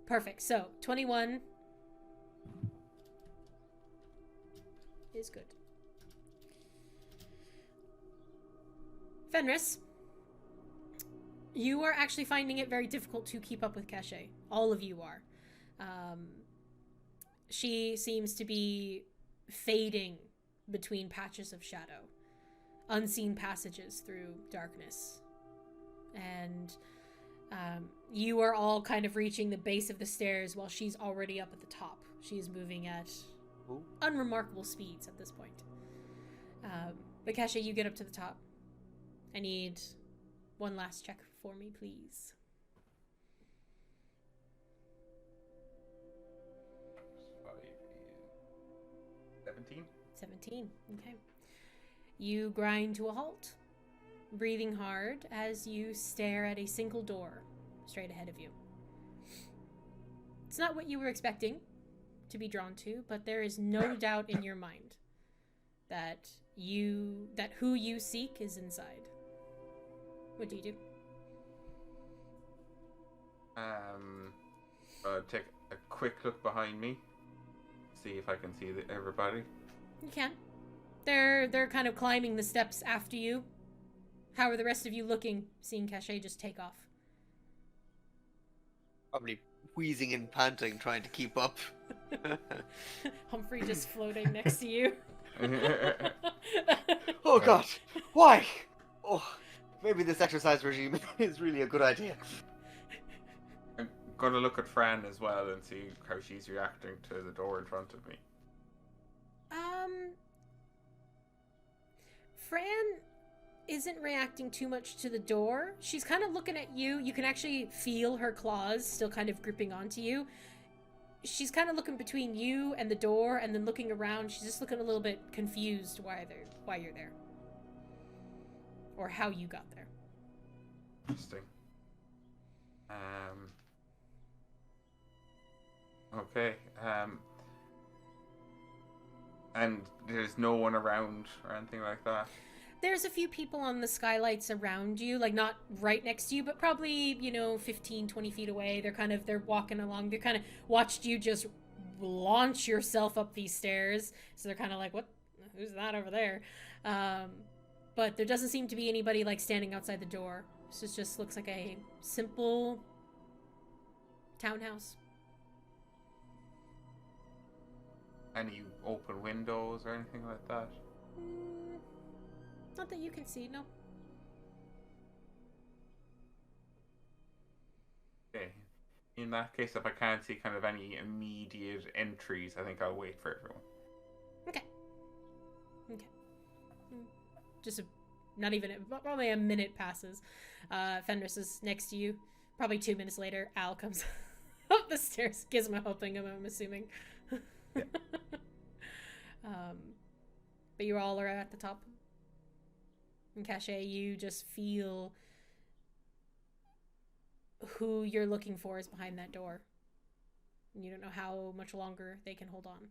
Perfect. So, 21 is good. Fenris, you are actually finding it very difficult to keep up with Caché. All of you are. She seems to be fading between patches of shadow, unseen passages through darkness. And you are all kind of reaching the base of the stairs while she's already up at the top. She is moving at unremarkable speeds at this point. But Caché, you get up to the top. I need one last check for me, please. 17? 17. Okay. You grind to a halt, breathing hard as you stare at a single door straight ahead of you. It's not what you were expecting to be drawn to, but there is no doubt in your mind that who you seek is inside. What do you do? Take a quick look behind me. See if I can see everybody. You can. They're kind of climbing the steps after you. How are the rest of you looking, seeing Caché just take off? Probably wheezing and panting, trying to keep up. Humphrey just floating next to you. Oh god, why? Oh, maybe this exercise regime is really a good idea. I'm gonna look at Fran as well and see how she's reacting to the door in front of me. Fran isn't reacting too much to the door. She's kind of looking at you. You can actually feel her claws still kind of gripping onto you. She's kind of looking between you and the door, and then looking around. She's just looking a little bit confused why you're there. Or how you got there. Interesting. Okay. And there's no one around or anything like that? There's a few people on the skylights around you, like not right next to you, but probably, 15, 20 feet away. They're walking along. They kind of watched you just launch yourself up these stairs. So they're kind of like, what? Who's that over there? But there doesn't seem to be anybody like standing outside the door. This just looks like a simple townhouse. Any open windows or anything like that? Not that you can see, no. Okay. In that case, if I can't see kind of any immediate entries, I think I'll wait for everyone. Okay. Just probably a minute passes. Fenris is next to you. Probably 2 minutes later, Al comes up the stairs. Gizmo helping him, I'm assuming. Yeah. But you all are at the top. And Caché, you just feel who you're looking for is behind that door. And you don't know how much longer they can hold on.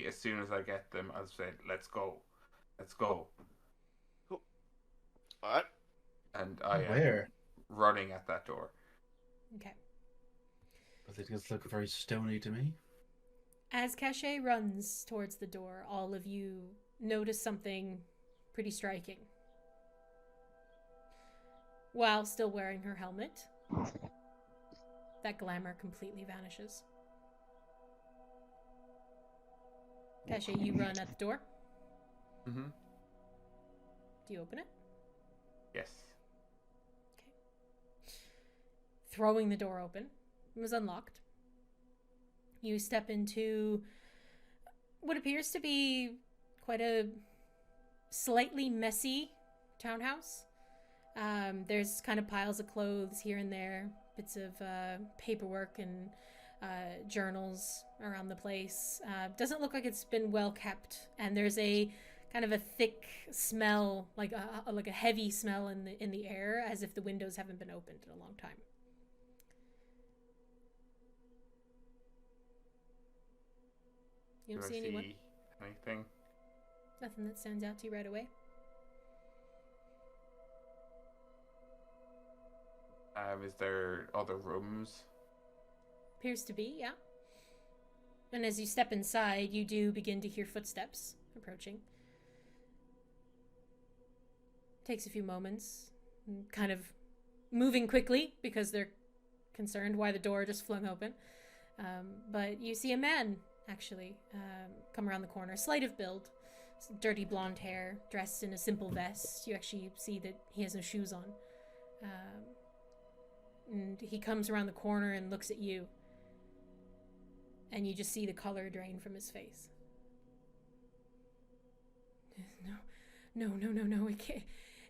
As soon as I get them, I'll say, let's go. Let's go. Cool. Alright. And I am Where? running at that door. Okay. But it does look very stony to me. As Caché runs towards the door, all of you notice something pretty striking. While still wearing her helmet, that glamour completely vanishes. Caché, you run at the door. Mm-hmm. Do you open it? Yes. Okay. Throwing the door open, it was unlocked. You step into what appears to be quite a slightly messy townhouse. There's kind of piles of clothes here and there, bits of paperwork and journals around the place. Doesn't look like it's been well kept, and there's a kind of a thick smell, like a heavy smell in the air, as if the windows haven't been opened in a long time. You don't Do see I anyone? see anything? Nothing that stands out to you right away. Is there other rooms? Appears to be, yeah. And as you step inside, you do begin to hear footsteps approaching. Takes a few moments, kind of moving quickly because they're concerned why the door just flung open. But you see a man, actually, come around the corner, slight of build, dirty blonde hair, dressed in a simple vest. You actually see that he has no shoes on. And he comes around the corner and looks at you. And you just see the color drain from his face. No,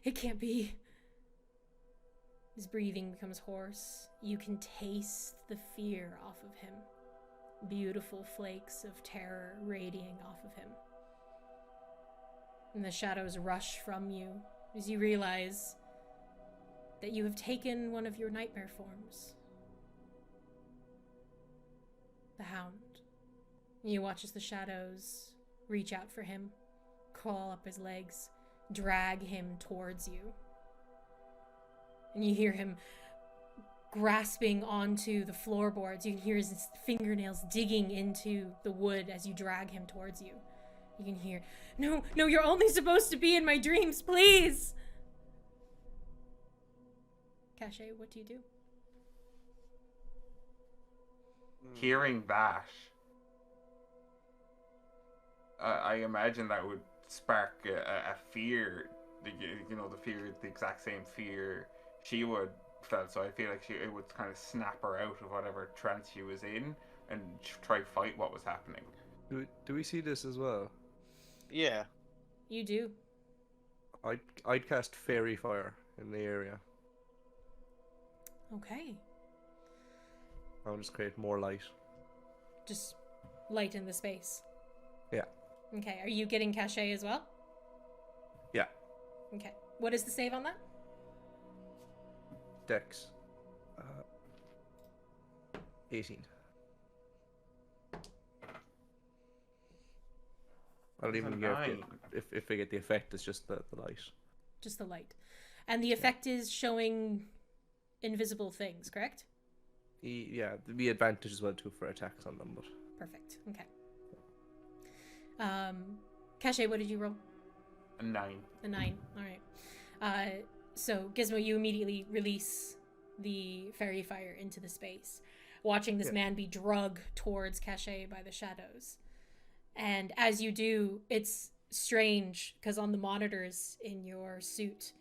it can't be. His breathing becomes hoarse. You can taste the fear off of him. Beautiful flakes of terror radiating off of him. And the shadows rush from you as you realize that you have taken one of your nightmare forms. The Hound. You watch as the shadows reach out for him, crawl up his legs, drag him towards you. And you hear him grasping onto the floorboards. You can hear his fingernails digging into the wood as you drag him towards you. You can hear, no, you're only supposed to be in my dreams, please! Caché, what do you do? Hearing that, I imagine that would spark a fear, the exact same fear she would felt. So I feel like it would kind of snap her out of whatever trance she was in and try fight what was happening. Do we see this as well? Yeah. You do. I'd cast Fairy Fire in the area. Okay. I'll just create more light. Just light in the space. Yeah. Okay, are you getting Caché as well? Yeah. Okay. What is the save on that? Dex. 18. I don't even get if we get the effect. It's just the light. Just the light. And the effect is showing invisible things, correct? Yeah, there'd be advantage as well too for attacks on them, but Perfect. Okay. Caché, what did you roll? A 9. A 9. All right. So Gizmo, you immediately release the fairy fire into the space, watching this man be dragged towards Caché by the shadows. And as you do, it's strange because on the monitors in your suit,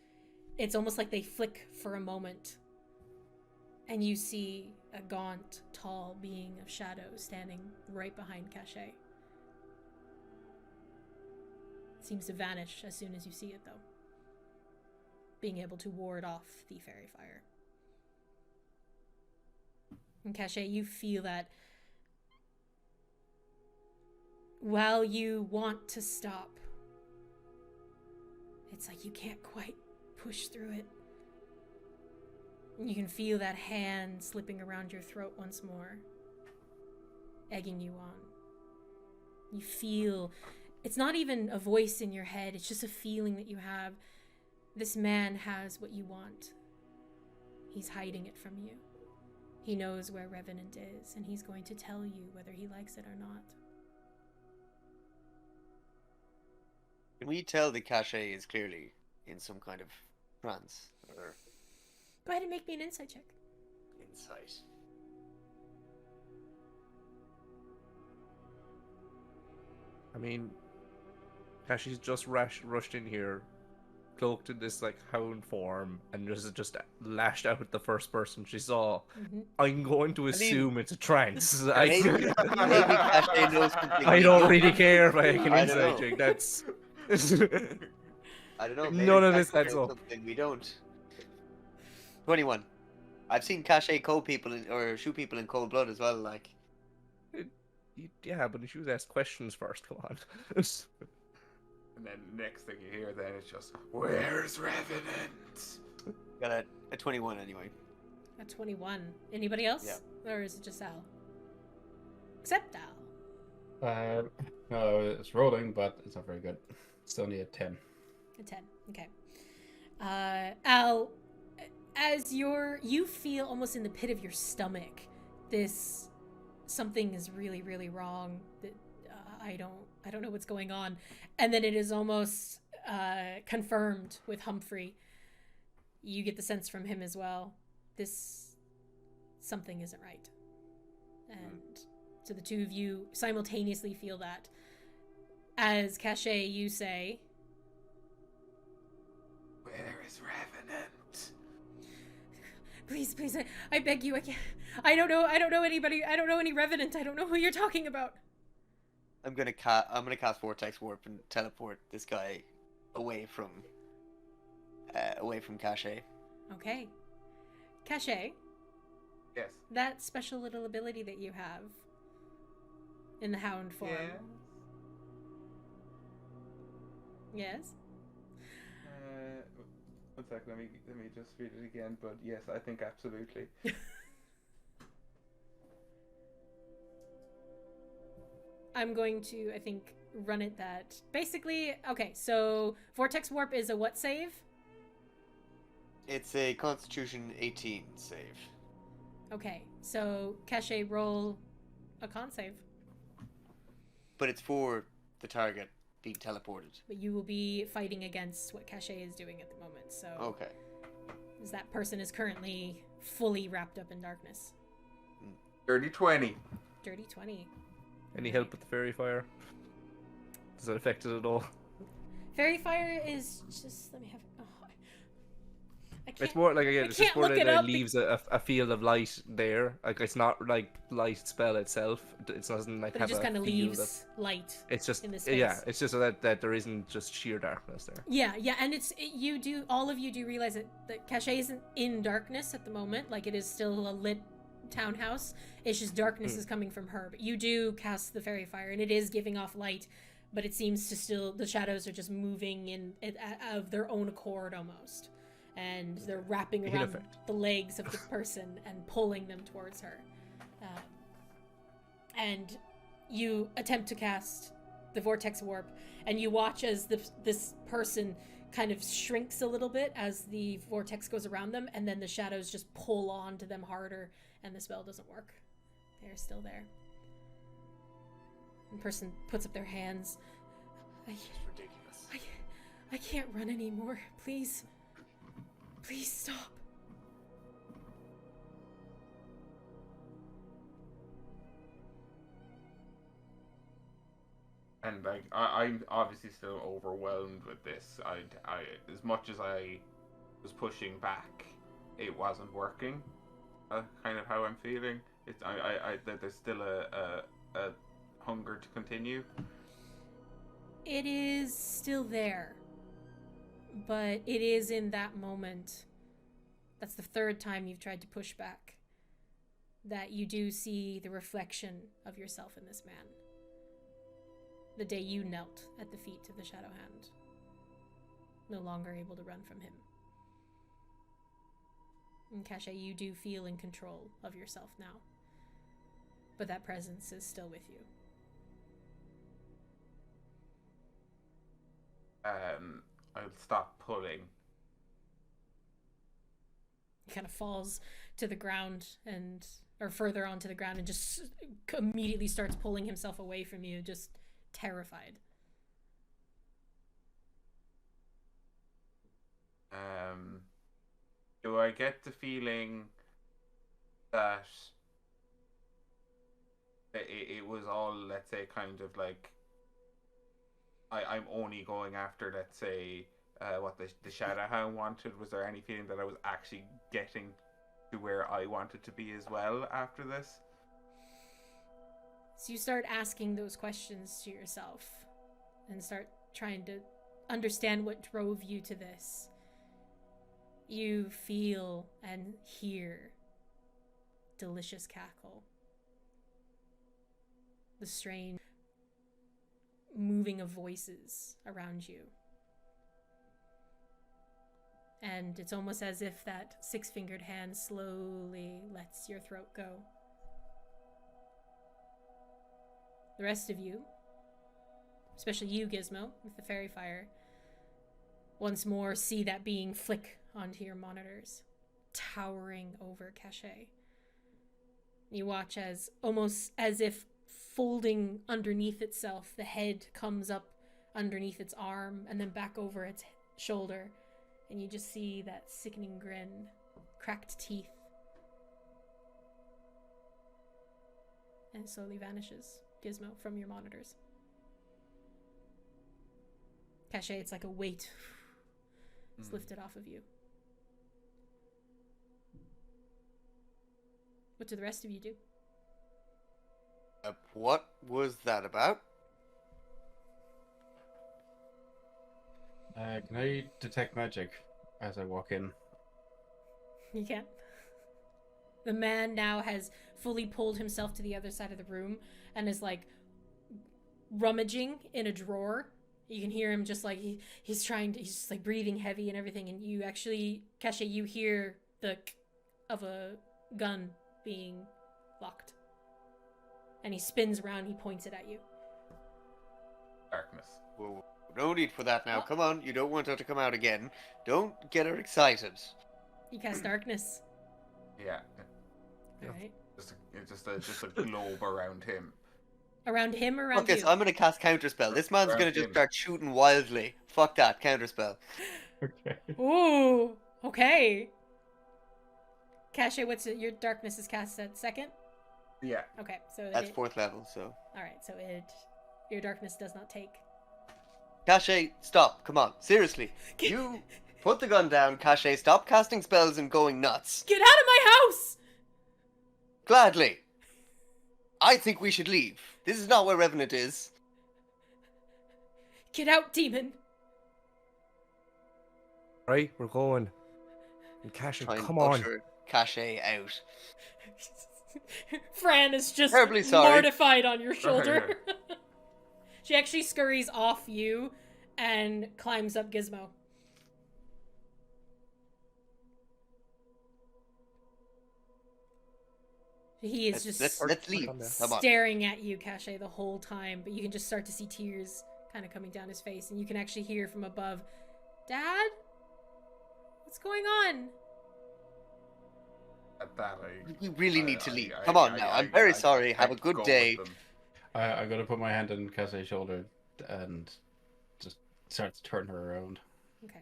it's almost like they flick for a moment, And you see a gaunt, tall being of shadow standing right behind Caché. It seems to vanish as soon as you see it, though, being able to ward off the fairy fire. And Caché, you feel that while you want to stop, it's like you can't quite push through it. You can feel that hand slipping around your throat once more, egging you on. You feel, it's not even a voice in your head, it's just a feeling that you have. This man has what you want. He's hiding it from you. He knows where Revenant is, and he's going to tell you whether he likes it or not. Can we tell the Caché is clearly in some kind of trance? Or Go ahead and make me an insight check. insight? I mean, Caché's just rushed in here, cloaked in this like hound form, and just lashed out at the first person she saw. Mm-hmm. I'm going to assume it's a trance. Maybe Caché knows something. I don't really care if I can I don't insight know. check. That's I don't know. None of Caché this adds knows up. something we don't. 21. I've seen Caché cold people or shoot people in cold blood as well. Like, yeah, but she was asked questions first. Come on. And then next thing you hear, then it's just, where's Revenant? got a 21 anyway. At 21. Anybody else? Yeah. Or is it just Al? Except Al. No, it's rolling, but it's not very good. It's only a 10. A 10. Okay. Al, as you feel almost in the pit of your stomach, something is really, really wrong. That I don't know what's going on, and then it is almost confirmed with Humphrey. You get the sense from him as well. Something isn't right, and so the two of you simultaneously feel that. As Caché, you say, Where is Revenant? Please, I beg you, I don't know anybody, I don't know any Revenant, I don't know who you're talking about. I'm gonna cast Vortex Warp and teleport this guy away from Caché. Okay. Caché, Yes. that special little ability that you have in the hound form. Yeah. Yes? One sec, let me just read it again, but yes, I think absolutely. I'm going to, I think, run it that. Basically, okay, so Vortex Warp is a what save? It's a Constitution 18 save. Okay, so Caché, roll a con save. But it's for the target being teleported. But you will be fighting against what Caché is doing at the moment, so... Okay. As that person is currently fully wrapped up in darkness. Dirty 20. Dirty 20. Any help with the fairy fire? Does that affect it at all? Fairy fire is just... Let me have... Oh, I can't... It's more like, again, it's just more look that it up. it leaves a field of light there. Like, it's not like light spell itself. It doesn't like But it have just a kind of field leaves light. It's just, in the space. yeah, it's just so that there isn't just sheer darkness there. Yeah, and all of you do realize that Caché isn't in darkness at the moment. Like, it is still a lit townhouse. It's just darkness is coming from her. But you do cast the fairy fire, and it is giving off light, but it seems to still, the shadows are just moving of their own accord almost. And they're wrapping around the legs of the person and pulling them towards her. And you attempt to cast the Vortex Warp, and you watch as this person kind of shrinks a little bit as the vortex goes around them, and then the shadows just pull on to them harder, and the spell doesn't work. They're still there. The person puts up their hands. It's ridiculous. I can't run anymore. Please. Please stop. And like I'm obviously still overwhelmed with this. I as much as I was pushing back, it wasn't working. kind of how I'm feeling. It's that there's still a hunger to continue. It is still there, but it is in that moment. That's the third time you've tried to push back, that you do see the reflection of yourself in this man. The day you knelt at the feet of the Shadow Hand, no longer able to run from him. And Caché, you do feel in control of yourself now, but that presence is still with you. I'll stop pulling. He kind of falls to the ground or further onto the ground and just immediately starts pulling himself away from you, just terrified. Do I get the feeling that it was all, let's say, kind of like I'm only going after, let's say, what the Shadowhound wanted? Was there any feeling that I was actually getting to where I wanted to be as well after this? So you start asking those questions to yourself and start trying to understand what drove you to this. You feel and hear delicious cackle. The strange moving of voices around you. And it's almost as if that six-fingered hand slowly lets your throat go. The rest of you, especially you, Gizmo, with the fairy fire, once more see that being flick onto your monitors, towering over Caché. You watch as, almost as if folding underneath itself, the head comes up underneath its arm and then back over its shoulder, and you just see that sickening grin, cracked teeth, and it slowly vanishes, Gizmo, from your monitors. Caché, it's like a weight is lifted off of you. What do the rest of you do? What was that about? Can I detect magic as I walk in? You can. The man now has fully pulled himself to the other side of the room and is like rummaging in a drawer. You can hear him just like he's just like breathing heavy and everything. And you actually, Caché, you hear the of a gun being locked. And he spins around, he points it at you. Darkness. Whoa, no need for that now. Oh. Come on, you don't want her to come out again. Don't get her excited. You cast darkness. Yeah. Alright. Just a globe around him. Around him or around Fuck this, you? I'm gonna cast Counterspell. This man's Around gonna just him. start shooting wildly. Fuck that, Counterspell. Okay. Ooh, okay. Caché, what's it? Your darkness is cast at second? Yeah. Okay, so That's 4th level, so. Alright, so your darkness does not take. Caché, stop. Come on, seriously. You put the gun down, Caché. Stop casting spells and going nuts. Get out of my house! Gladly. I think we should leave. This is not where Revenant is. Get out, demon! Right, we're going. And Caché, Try and come on. usher Caché out. Fran is just Terribly sorry. mortified on your shoulder. She actually scurries off you and climbs up Gizmo. He is Let's leave. Calm down. Come on. staring at you, Caché, the whole time, but you can just start to see tears kind of coming down his face, and you can actually hear from above, Dad? What's going on? At that, We really need to leave. Come on now. I'm very sorry. Have a good go day. with them. I'm gonna put my hand on Cassé's shoulder and just start to turn her around. Okay.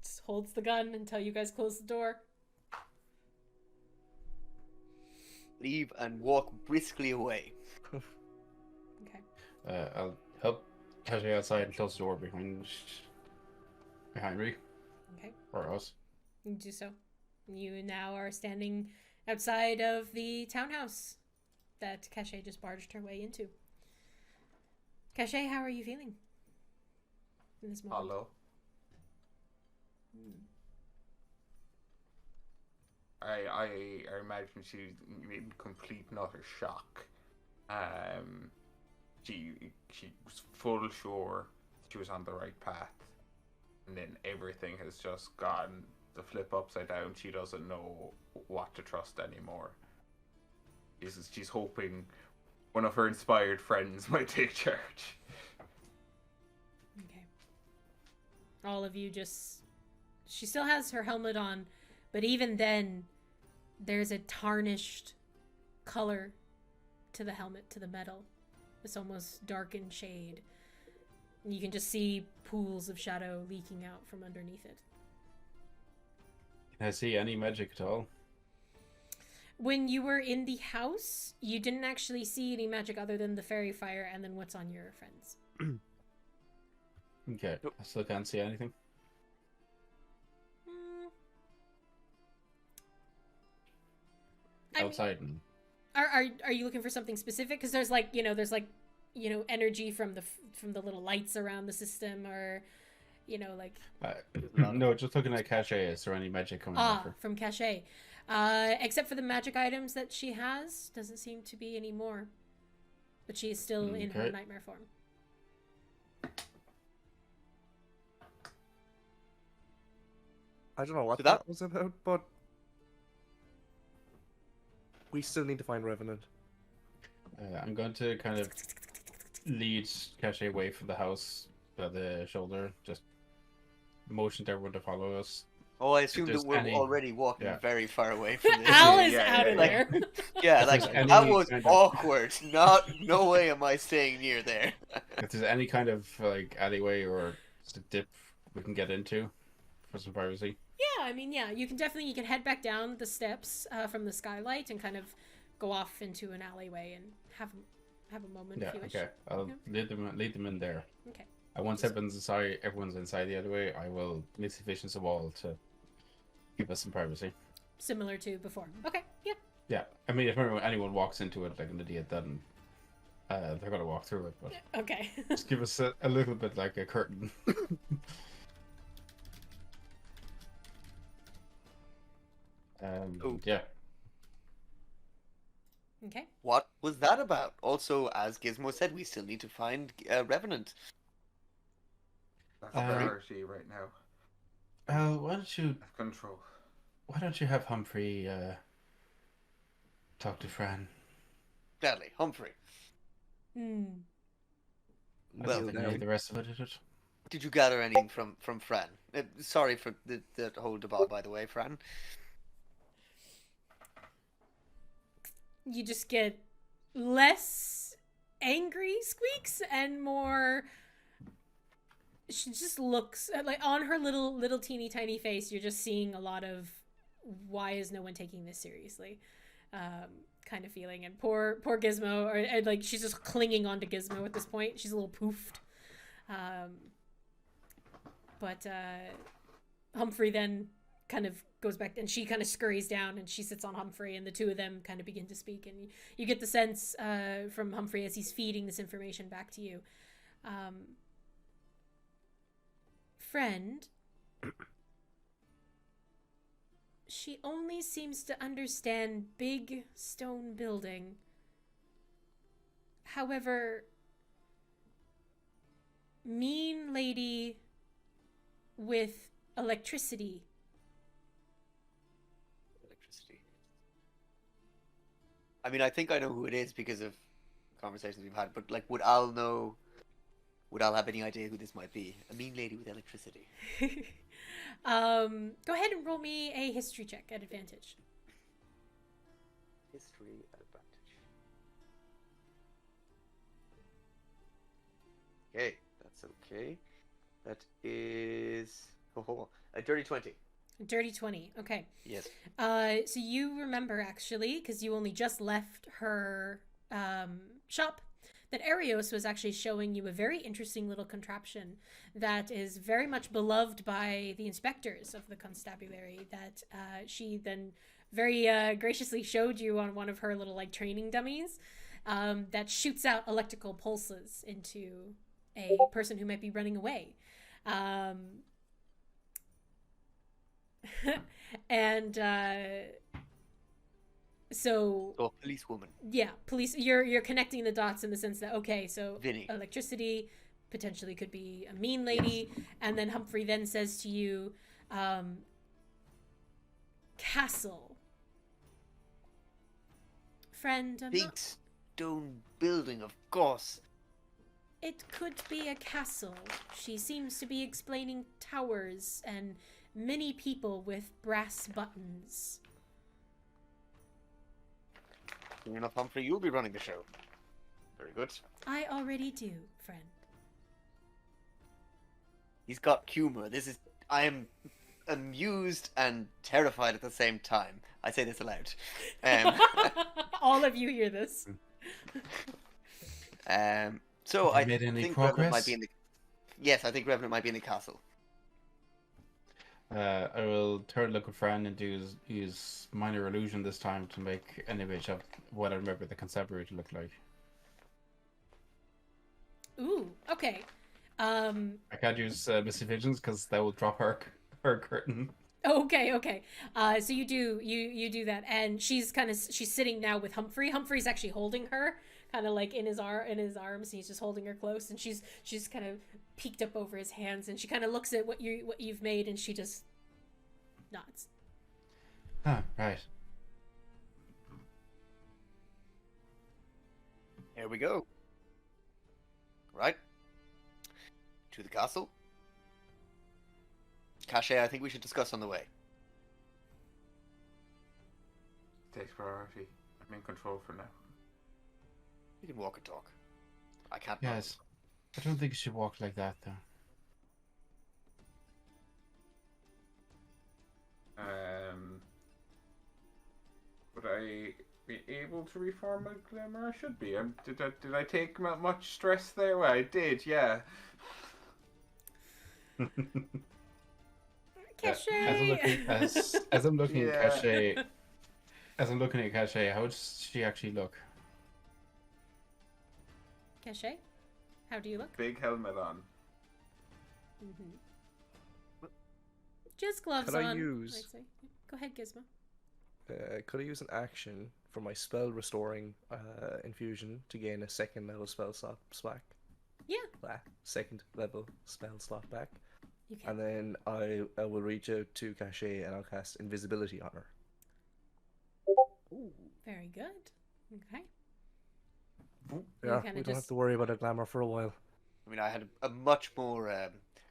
Just holds the gun until you guys close the door. Leave and walk briskly away. Okay. I'll help Caché outside and close the door behind me. Okay. Or us. You do so. You now are standing outside of the townhouse that Caché just barged her way into. Caché, how are you feeling in this moment? Hello. I imagine she's in complete and utter shock. She was full sure she was on the right path, and then everything has just gone the flip upside down. She doesn't know what to trust anymore. She's hoping one of her inspired friends might take charge. Okay. All of you just... She still has her helmet on, but even then, there's a tarnished color to the helmet, to the metal. It's almost darkened shade. You can just see pools of shadow leaking out from underneath it. Can I see any magic at all? When you were in the house, you didn't actually see any magic other than the fairy fire and then what's on your friends. Okay, I still can't see anything. Outside. Are you looking for something specific? Because there's energy from the little lights around the system, or No, just looking at Caché. Is there any magic coming off her? from Caché. Except for the magic items that she has, doesn't seem to be any more. But she is still in her nightmare form. I don't know what So that was about, but we still need to find Revenant. I'm going to kind of lead Caché away from the house by the shoulder, just motion to everyone to follow us. Oh, I assume that there's we're any- already walking Yeah. very far away from this. Al is Yeah, out yeah, of yeah. there. Yeah, If like there's that any was kind of- awkward. No way am I staying near there. If there's any kind of like alleyway or just a dip we can get into for some privacy. Yeah, I mean, yeah, you can head back down the steps from the skylight and kind of go off into an alleyway and have a moment Yeah, if you wish. okay. I'll Yeah. lead them in there. Okay. And once everyone's inside the alleyway, I will mix efficiency wall to give us some privacy. Similar to before. Okay, yeah. Yeah, I mean, if anyone walks into it like an idiot, then they're gonna walk through it. But Okay. just give us a little bit like a curtain. Yeah. Okay. What was that about? Also, as Gizmo said, we still need to find Revenant. That's a priority right now. Why Control. don't you have Humphrey talk to Fran? Gladly, Humphrey. I Well, don't know the rest of it. did you gather anything from Fran? Sorry for the whole debate, by the way, Fran. You just get less angry squeaks and more... She just looks like on her little teeny tiny face. You're just seeing a lot of why is no one taking this seriously, kind of feeling. And poor Gizmo, or like she's just clinging onto Gizmo at this point. She's a little poofed. But Humphrey then kind of goes back, and she kind of scurries down, and she sits on Humphrey, and the two of them kind of begin to speak. And you get the sense from Humphrey as he's feeding this information back to you. Friend, she only seems to understand big stone building. However, mean lady with electricity. I mean, I think I know who it is because of conversations we've had, but like, would Al know? Would Al have any idea who this might be? A mean lady with electricity. Go ahead and roll me a history check at advantage. History advantage. Okay, that's okay. That is a dirty 20. Dirty 20. Okay. Yes. So you remember actually, because you only just left her shop, that Arios was actually showing you a very interesting little contraption that is very much beloved by the inspectors of the constabulary, that she then very graciously showed you on one of her little like training dummies, that shoots out electrical pulses into a person who might be running away. And so Oh, policewoman. yeah, police, you're connecting the dots in the sense that, okay, so Vinny. electricity potentially could be a mean lady. Yes. And then Humphrey then says to you, castle. Friend, Big stone building, of course. It could be a castle. She seems to be explaining towers and many people with brass buttons. Soon enough, Humphrey, you'll be running the show. Very good. I already do, friend. He's got humor. I am amused and terrified at the same time. I say this aloud. All of you hear this. So I made any think progress? Revenant might be in the... Yes, I think Revenant might be in the castle. I will turn look at Fran and use minor illusion this time to make an image of what I remember the constabulary to look like. Ooh, okay. I can't use Misty Visions because that will drop her curtain. Okay. So you do that, and she's sitting now with Humphrey. Humphrey's actually holding her, kind of like in his arms, and he's just holding her close, and she's kind of peeked up over his hands, and she kind of looks at what you've made, and she just nods. Ah, right. Here we go. Right. To the castle. Caché, I think we should discuss on the way. Takes priority. I'm in control for now. You can walk and talk. I can't. Yes. I don't think you should walk like that, though. Would I be able to reform my glamour? I should be. Did I take much stress there? Well, I did, yeah. Caché. As I'm looking at Caché, how does she actually look? Caché, how do you look? Big helmet on. Mm-hmm. Just gloves Could on. I use? I'd say. Go ahead, Gizmo. Could I use an action for my spell restoring infusion to gain a second level spell slot back? Yeah. Second level spell slot back. You can. And then I will reach out to Caché and I'll cast invisibility on her. Ooh. Very good. Okay. Yeah, we don't have to worry about a glamour for a while. I mean, I had a much more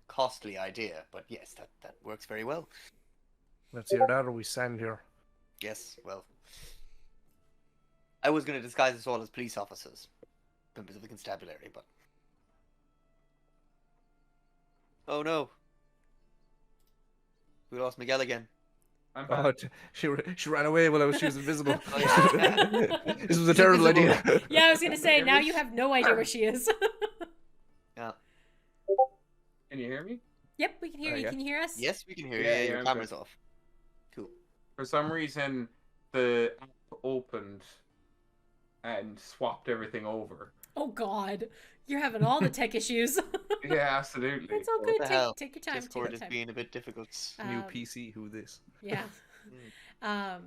costly idea, but yes, that works very well. Let's either that or we stand here. Yes, well, I was going to disguise us all as police officers, members of the constabulary, but oh no, we lost Miguel again. I'm back. Oh, she ran away while she was invisible. Oh, yeah. This was a terrible idea. Yeah, I was gonna say, now you have no idea where she is. Yeah. Can you hear me? Yep, we can hear you. Yeah. Can you hear us? Yes, we can hear you. Yeah, Yeah, yeah, your I'm camera's good. off. Cool. For some reason, the app opened and swapped everything over. Oh God, you're having all the tech issues. Yeah, absolutely. It's all What good. the hell? Take your time. Discord Take is your time. being a bit difficult. New Um, PC, who this? Yeah. Are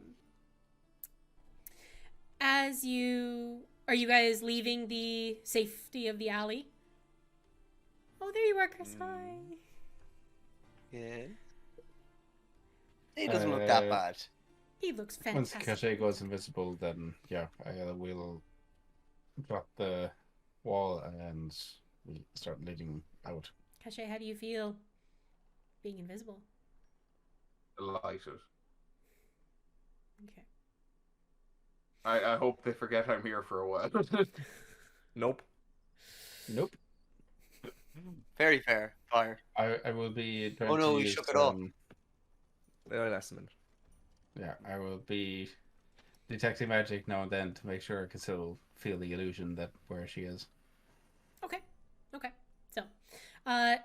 you guys leaving the safety of the alley? Oh, there you are, Chris. Hi. Yeah. He doesn't look that bad. He looks Once fantastic. Caché goes invisible, then yeah, I will drop the wall and we'll start leading out. Caché, how do you feel being invisible? Delighted. Okay. I hope they forget I'm here for a while. Nope. Nope. Very fair. Fire. I will be trying Oh no, to we use, shook it off. Last minute. Yeah, I will be detecting magic now and then to make sure I can still feel the illusion that where she is. Okay. So,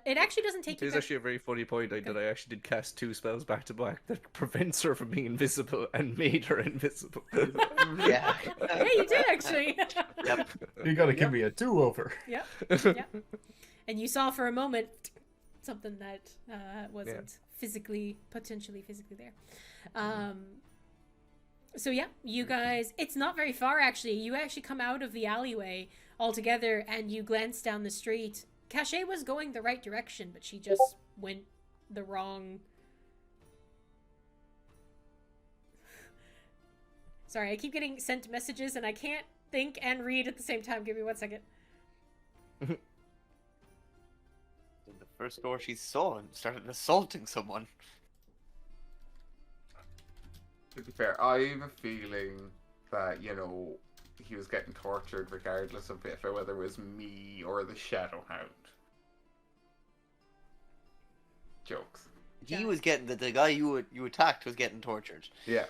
it actually doesn't take you. It's actually a very funny point that I actually did cast 2 spells back to back that prevents her from being invisible and made her invisible. Yeah. Yeah, you did actually. Yep. You gotta give me a do-over. Yep. And you saw for a moment something that wasn't potentially physically there. So yeah, you guys, it's not very far actually. You actually come out of the alleyway all together and you glance down the street. Caché was going the right direction, but she just went the wrong... Sorry, I keep getting sent messages and I can't think and read at the same time. Give me 1 second. In the first door she saw and started assaulting someone. To be fair, I have a feeling that, he was getting tortured regardless of whether it was me or the Shadow Hound. Jokes. He was getting the guy you attacked was getting tortured. Yeah.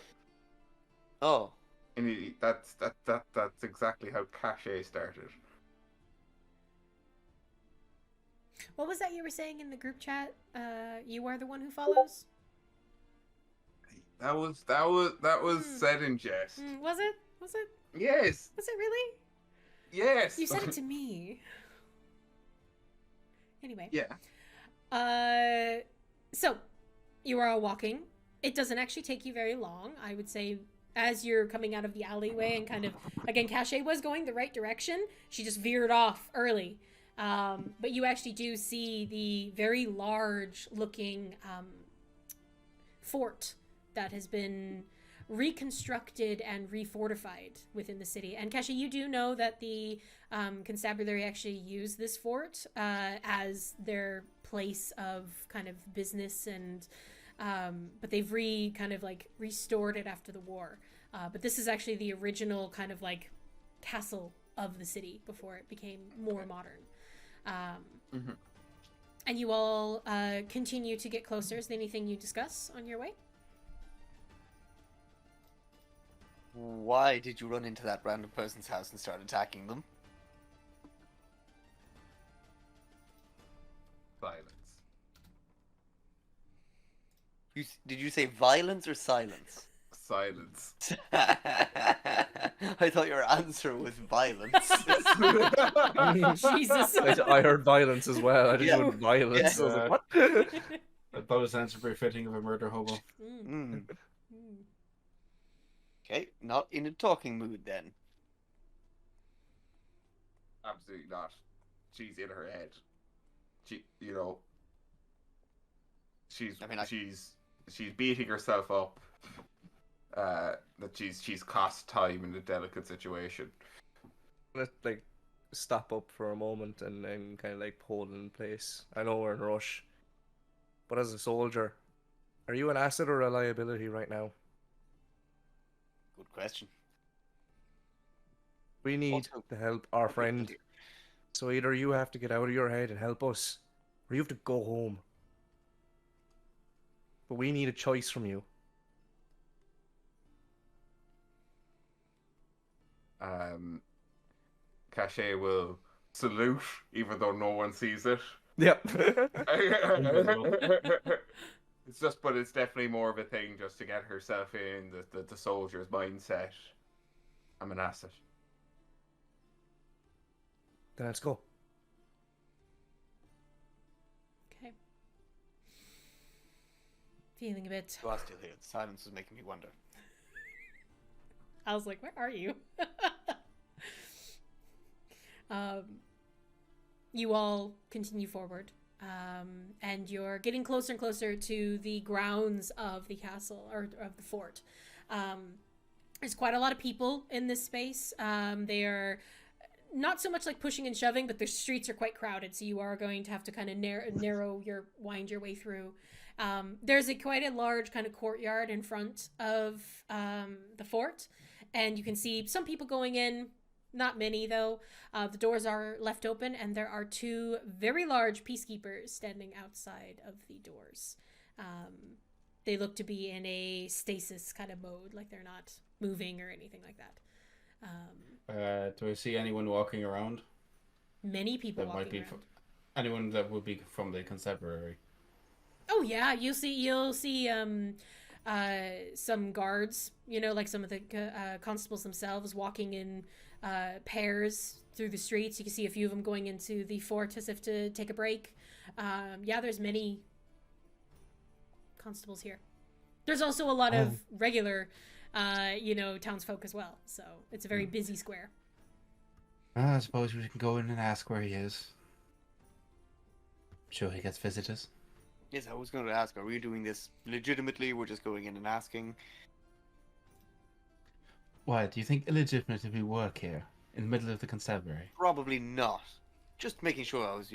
Oh. And that's exactly how Caché started. What was that you were saying in the group chat? You are the one who follows? That was said in jest. Was it? Was it? Yes. Was it really? Yes. You said it to me. Anyway. Yeah. So you are all walking. It doesn't actually take you very long. I would say as you're coming out of the alleyway and kind of, again, Caché was going the right direction. She just veered off early. But you actually do see the very large looking fort that has been reconstructed and refortified within the city. And Caché, you do know that the constabulary actually use this fort as their place of kind of business, and but they've restored it after the war. But this is actually the original kind of like castle of the city before it became more modern. And you all continue to get closer. Is there anything you discuss on your way? Why did you run into that random person's house and start attacking them? Violence. Did you say violence or silence? Silence. I thought your answer was violence. Jesus. I heard violence as well. I just heard violence. Yeah. I was like, what? I thought his answer very fitting of a murder hobo. Okay, not in a talking mood then. Absolutely not. She's in her head. She's beating herself up. That she's cost time in a delicate situation. Let's stop up for a moment and kind of hold in place. I know we're in a rush, but as a soldier, are you an asset or a liability right now? Good question. We need to help our friend. So either you have to get out of your head and help us, or you have to go home. But we need a choice from you. Caché will salute, even though no one sees it. Yep. It's definitely more of a thing just to get herself in the soldier's mindset. I'm an asset. Then let's go. Okay. Feeling a bit... You are still here. The silence was making me wonder. I was like, where are you? You all continue forward. And you're getting closer and closer to the grounds of the castle, or of the fort. There's quite a lot of people in this space. They are not so much like pushing and shoving, but the streets are quite crowded, so you are going to have to kind of wind your way through. There's quite a large kind of courtyard in front of the fort, and you can see some people going in. Not many, though. The doors are left open, and there are 2 very large peacekeepers standing outside of the doors. They look to be in a stasis kind of mode, like they're not moving or anything like that. Do I see anyone walking around? Many people That might walking be around. anyone that would be from the constabulary. Oh yeah, you'll see some guards, like some of the constables themselves walking in pairs through the streets. You can see a few of them going into the fort as if to take a break. Yeah, there's many constables here. There's also a lot of regular townsfolk as well. So it's a very busy square. I suppose we can go in and ask where he is. Sure he gets visitors. Yes, I was going to ask, are we doing this legitimately? We're just going in and asking. Why, do you think illegitimately we work here, in the middle of the constabulary? Probably not. Just making sure I was,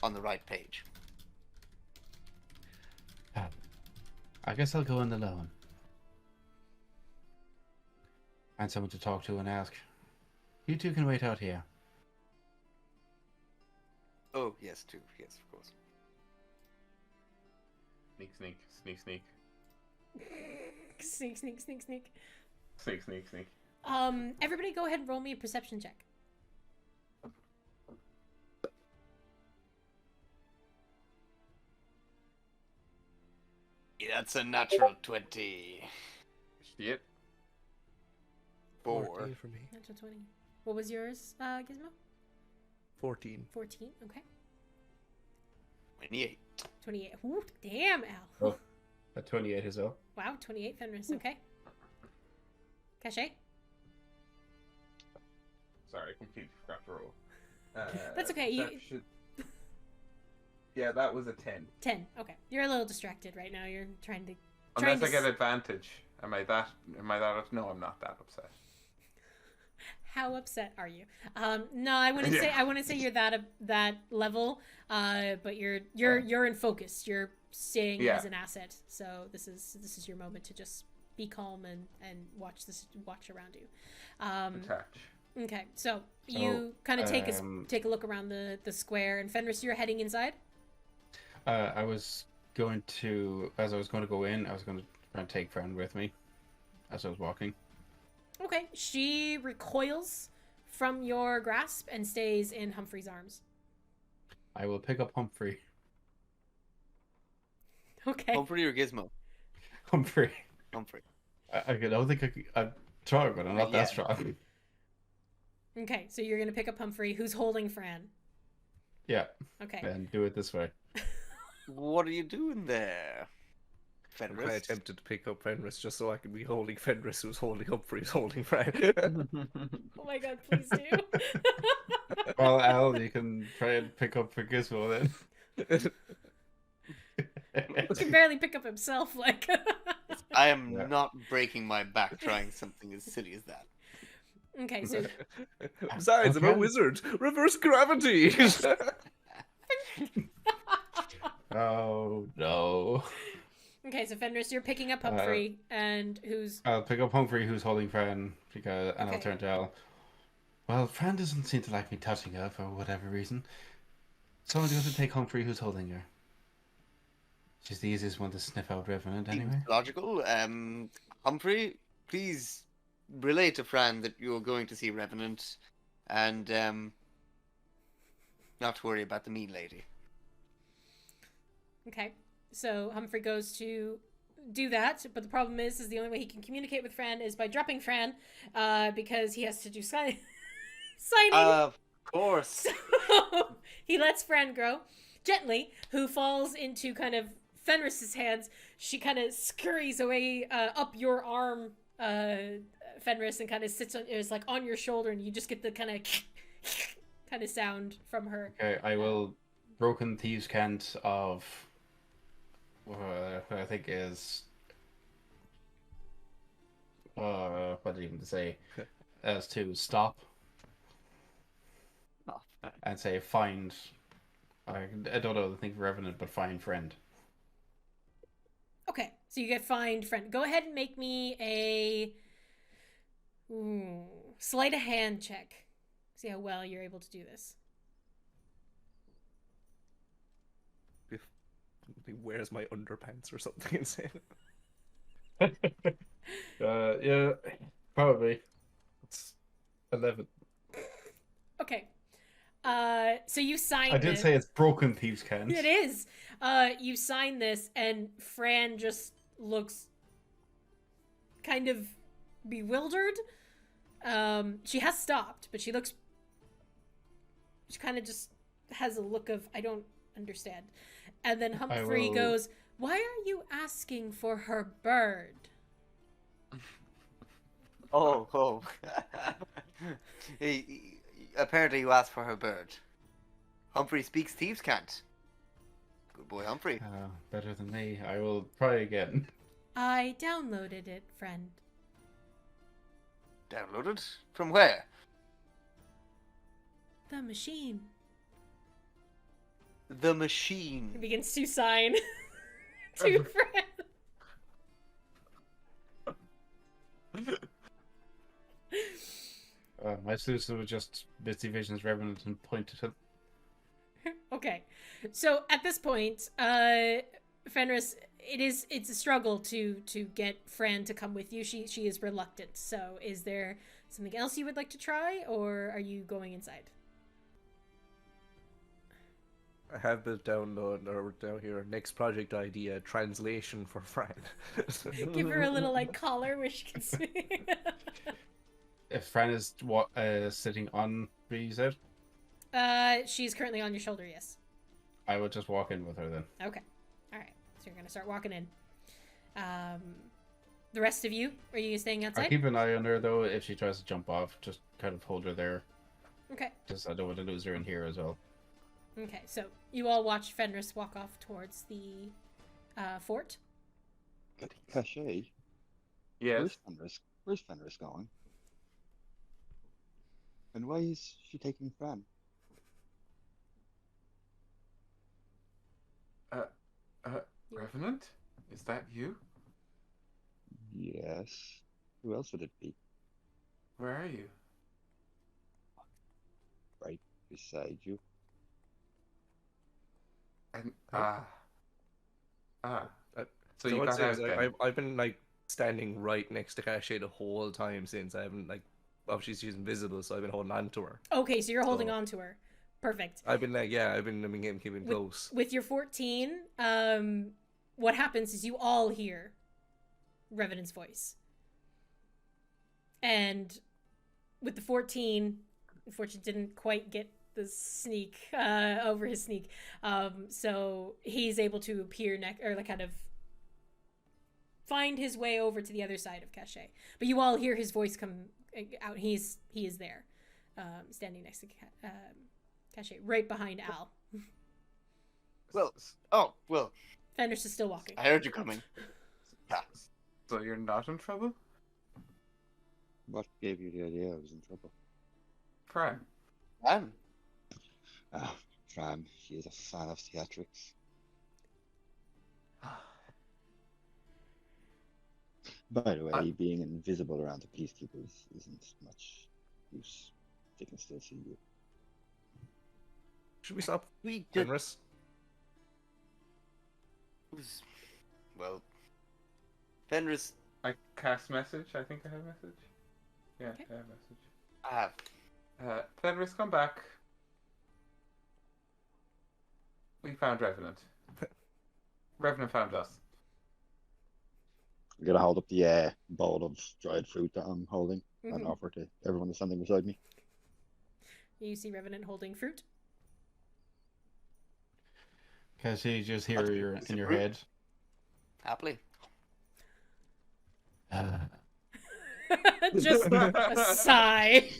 on the right page. I guess I'll go in alone. Find someone to talk to and ask. You two can wait out here. Oh, yes, too. Yes, of course. Sneak, sneak, sneak, sneak. Sneak, sneak, sneak, sneak. Sneak, sneak, sneak. Everybody go ahead and roll me a perception check. Yeah, that's a natural 20. Shit. 4. 14 for me. Natural 20. What was yours, Gizmo? 14. 14. Okay. 28. 28. Ooh, damn, Al. Oh, at 28 as well. Wow, 28 Fenris. Okay. Caché? Sorry, I completely forgot to roll. That's okay, Perception- Yeah, that was a 10. 10. Okay. You're a little distracted right now. You're trying to. Unless I get advantage. Am I that? No, I'm not that upset. How upset are you? No, I wouldn't say. Yeah. I wouldn't say you're that level. But you're in focus. You're staying as an asset. So this is your moment to just be calm and watch around you. Attach. Okay, so you kind of take a look around the square, and Fenris, you're heading inside. I was going to, as I was going to go in, I was going to try and take Fran with me as I was walking. Okay, she recoils from your grasp and stays in Humphrey's arms. I will pick up Humphrey. Okay. Humphrey or Gizmo? Humphrey. Humphrey. I don't think I'm trying, but I'm not that strong. Okay, so you're gonna pick up Humphrey, who's holding Fran. Yeah. Okay. And do it this way. What are you doing there, I Fenris? attempted to pick up Fenris just so I could be holding Fenris, who's holding Humphrey, who's holding Fran. Oh my god, please do. Well, Al, you can try and pick up for Gizmo then. He can barely pick up himself, like. I am not breaking my back trying something as silly as that. Okay, so Besides, I'm a wizard. Reverse gravity. Oh no. okay, so Fenris, you're picking up Humphrey, and who's I'll pick up Humphrey, who's holding Fran, and I'll Okay. turn to Al. Well, Fran doesn't seem to like me touching her for whatever reason. So I'm going to take Humphrey, who's holding her. She's the easiest one to sniff out Revenant, anyway. Seems logical. Humphrey, please relay to Fran that you're going to see Revenant, and not to worry about the mean lady. okay. So Humphrey goes to do that, but the problem is the only way he can communicate with Fran is by dropping Fran, because he has to do signing. Of course. So he lets Fran go gently, who falls into kind of Fenris's hands. She kind of scurries away up your arm, Fenris, and kind of sits on your shoulder, and you just get the kind of sound from her. Okay, I will broken thieves cant of what I think is what did I even say? As to stop and say find. I don't know the thing for Revenant, but find friend. Okay, so you get find friend. Go ahead and make me a sleight of hand check. See how well you're able to do this. Where's my underpants or something insane? Yeah, probably. It's 11. Okay. So you signed I did say it's broken thieves can't. It is. You sign this, and Fran just looks kind of bewildered. She has stopped, but she kind of just has a look of, I don't understand. And then Humphrey goes, "Why are you asking for her bird?" Oh. Apparently you asked for her bird. Humphrey speaks thieves can't. Good boy, Humphrey. Better than me. I will try again. I downloaded it, friend. Downloaded? From where? The machine. The machine. He begins to sign to Fran. My solution was just Misty Vision's Revenant and point at him. Okay, so at this point, Fenris, it's a struggle to get Fran to come with you. She is reluctant. So, is there something else you would like to try, or are you going inside? I have the download or down here. Next project idea: translation for Fran. Give her a little like collar where she can see. If Fran is sitting on Breeze out, She's currently on your shoulder. Yes. I would just walk in with her then. Okay. All right. So you're gonna start walking in. The rest of you, are you staying outside? I'll keep an eye on her though. If she tries to jump off, just kind of hold her there. Okay. Because I don't want to lose her in here as well. Okay. So you all watch Fenris walk off towards the fort. Caché. Yes. Where's Fenris going? And why is she taking Fran? Revenant? Is that you? Yes. Who else would it be? Where are you? Right beside you. And So So you what got I'd out say is then? I've been like standing right next to Caché the whole time since I haven't like. Obviously she's invisible, so I've been holding on to her. Okay, so you're holding So- on to her. Perfect. I've been keeping close. With your 14, what happens is you all hear Revenant's voice. And with the 14, unfortunately didn't quite get the sneak over his sneak. So he's able to appear or like kind of find his way over to the other side of Caché. But you all hear his voice come out. He is there, standing next to Caché, right behind Al. Well, Fenris is still walking. I heard you coming. Yeah. So you're not in trouble? What gave you the idea I was in trouble? Fran. Fran, she is a fan of theatrics. By the way, being invisible around the peacekeepers isn't much use. They can still see you. Should we stop? We did. Fenris? Well, Fenris. I cast message. I think I have message. Yeah, Okay. I have message. I have. Fenris, come back. We found Revenant. Revenant found us. I'm gonna hold up the bowl of dried fruit that I'm holding and Mhm. offer to everyone that's standing beside me. You see Revenant holding fruit. Caché, you just hear That's in your fruit. head. Happily. Just a sigh.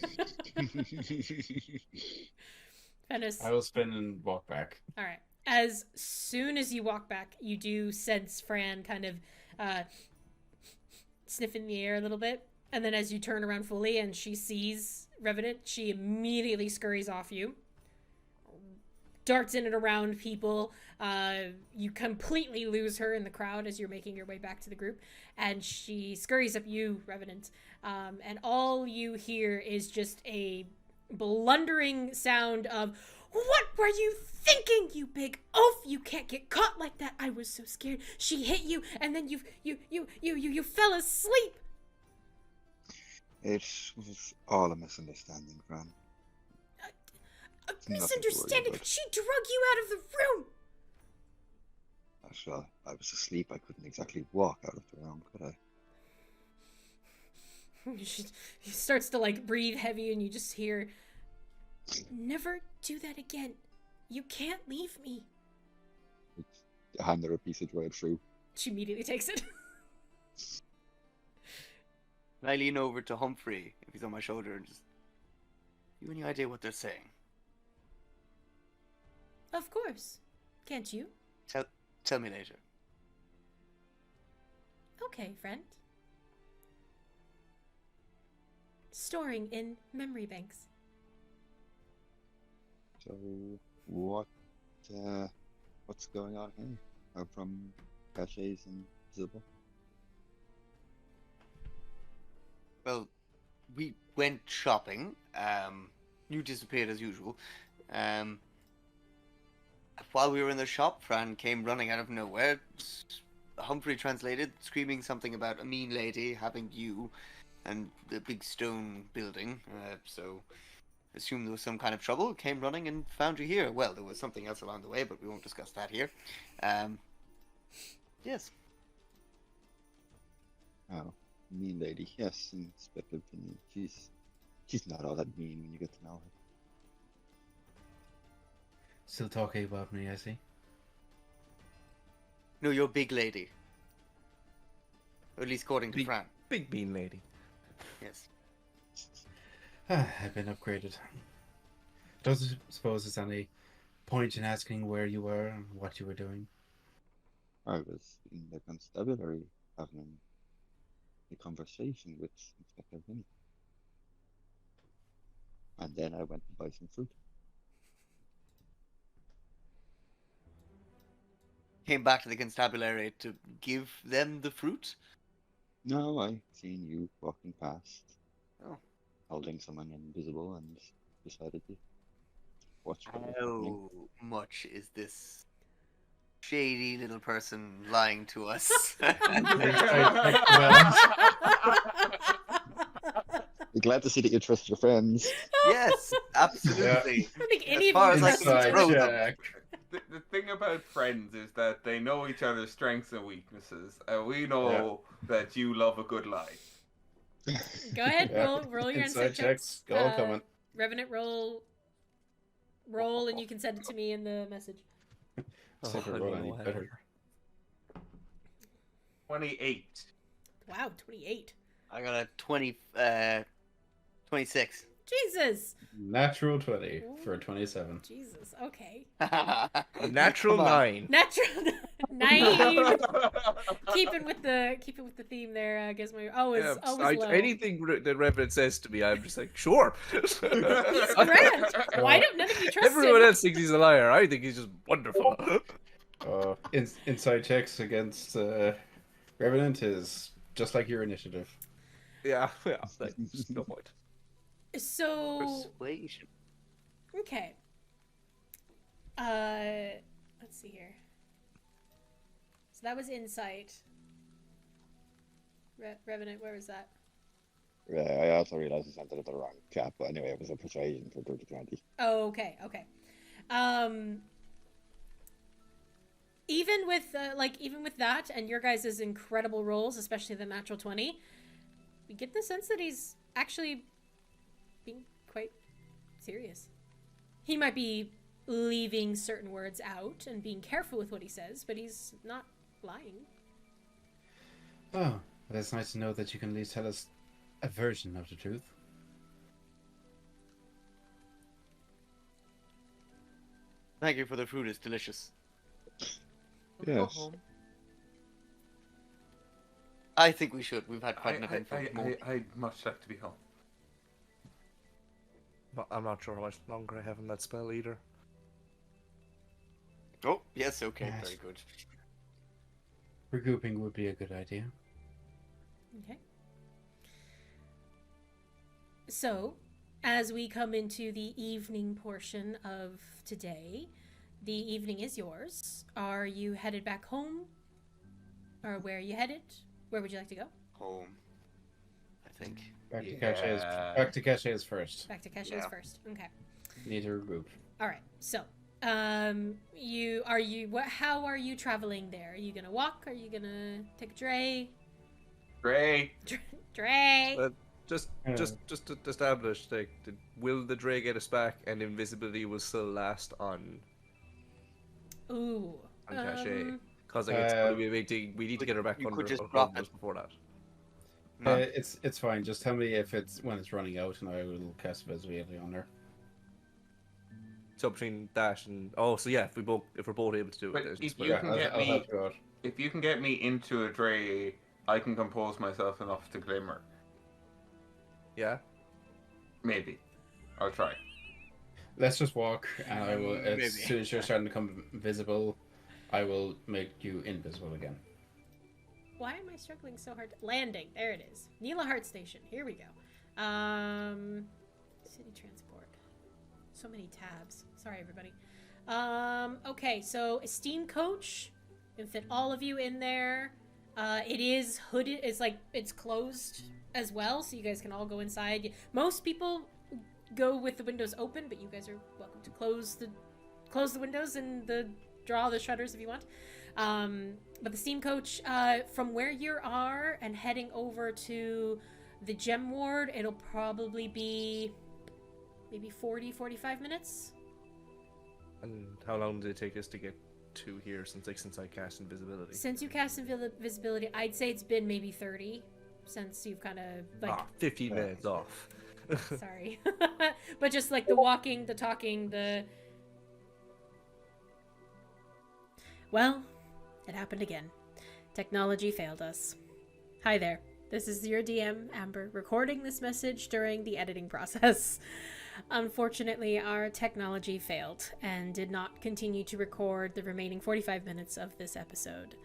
Fenris. I will spin and walk back. All right. As soon as you walk back, you do sense Fran kind of sniff in the air a little bit. And then as you turn around fully and she sees Revenant, she immediately scurries off you. Darts in and around people. You completely lose her in the crowd as you're making your way back to the group. And she scurries up you, Revenant. And all you hear is just a blundering sound of, "What were you thinking, you big oaf? You can't get caught like that. I was so scared. She hit you, and then you fell asleep." It was all a misunderstanding, Fran. Nothing to worry Misunderstanding. about. She drug you out of the room. Actually, I was asleep. I couldn't exactly walk out of the room, could I? She starts to like breathe heavy, and you just hear, "Never do that again. You can't leave me." I hand her a piece of dried fruit. She immediately takes it. I lean over to Humphrey if he's on my shoulder and just. You any idea what they're saying? Of course. Can't you? Tell me later. Okay, friend. Storing in memory banks. So, what's going on here? Are from Caché's invisible? Well, we went shopping. You disappeared as usual. While we were in the shop, Fran came running out of nowhere. Humphrey translated, screaming something about a mean lady having you and the big stone building. So, assumed there was some kind of trouble. Came running and found you here. Well, there was something else along the way, but we won't discuss that here. Yes. Oh, mean lady. Yes, Inspector Vinny. She's not all that mean when you get to know her. Still talking about me, I see. No, you're big lady. Or at least according to Fran. Big bean lady. Yes. I've been upgraded. Don't suppose there's any point in asking where you were and what you were doing? I was in the constabulary having a conversation with Inspector Vinny. And then I went to buy some fruit. Came back to the constabulary to give them the fruit? No, I seen you walking past. Oh. Holding someone invisible and decided to watch what was happening. How much is this shady little person lying to us? Be glad to see that you trust your friends. Yes, absolutely. I don't think any As far of as you I trust can each throw other. them. The thing about friends is that they know each other's strengths and weaknesses, and we know that you love a good lie. Go ahead, Yeah. roll your Inside insight checks. checks. Go on, coming. Revenant, roll, and you can send it to me in the message. See if I I roll don't any know how. better. 28. Wow, 28. I got a 26. Jesus. Natural 20 for a 27. Jesus. Okay. Natural Come on. 9. Natural 9. keeping with the theme there, Gizmo. Always low. Anything that Revenant says to me, I'm just like, sure. He's grand. Why don't none of you trust Everyone him? else thinks he's a liar. I think he's just wonderful. Inside checks against Revenant is just like your initiative. yeah, like, just no point. So Persuasion. okay. Let's see here. So that was insight. Revenant, where was that? I also realized I sent it at the wrong cap, but anyway, it was a persuasion for 30-20. Oh, okay. Even with that and your guys' incredible rolls, especially the natural 20, we get the sense that he's actually being quite serious. He might be leaving certain words out and being careful with what he says, but he's not lying. Oh, but it's nice to know that you can at least tell us a version of the truth. Thank you for the fruit. It's delicious. Yes. I think we should. We've had quite an eventful moment. I'd much like to be home. But I'm not sure how much longer I have in that spell either. Oh, yes, okay, Yes. very good. Regrouping would be a good idea. Okay. So, as we come into the evening portion of today, the evening is yours. Are you headed back home? Or where are you headed? Where would you like to go? Home, I think. Back to Yeah. Caché's first. Back to Caché's Yeah. first. Okay. Need to regroup. All right. So, how are you traveling there? Are you gonna walk? Are you gonna take a dray? Gray. Dray. Just to establish, like, will the Dray get us back, and invisibility will still last on Ooh. Caché? Because like, it's going to be a big thing. We need to get her back you under could just our drop covers before that. It's fine. Just tell me if it's when it's running out, and I will cast visibility on her. So between that and so yeah, if we're both able to do But it, if you can get I'll me, help you out. if you can get me into a dray, I can compose myself enough to glimmer. yeah. Maybe. I'll try. Let's just walk, and I will. Maybe. As soon as you're starting to become visible, I will make you invisible again. Why am I struggling so hard? Landing. There it is. Neela Heart Station. Here we go. City transport. So many tabs. Sorry, everybody. Okay, so a steam coach. Can fit all of you in there. It is hooded. It's closed as well, so you guys can all go inside. Most people go with the windows open, but you guys are welcome to close the windows and draw the shutters if you want. But the steam coach, from where you are and heading over to the gem ward, it'll probably be maybe 40-45 minutes. And how long did it take us to get to here since I cast invisibility? Since you cast invisibility, I'd say it's been maybe 30 since you've kind of 15 minutes off. Sorry. But just like the walking, the talking, Well, it happened again. Technology failed us. Hi there. This is your DM, Amber, recording this message during the editing process. Unfortunately, our technology failed and did not continue to record the remaining 45 minutes of this episode.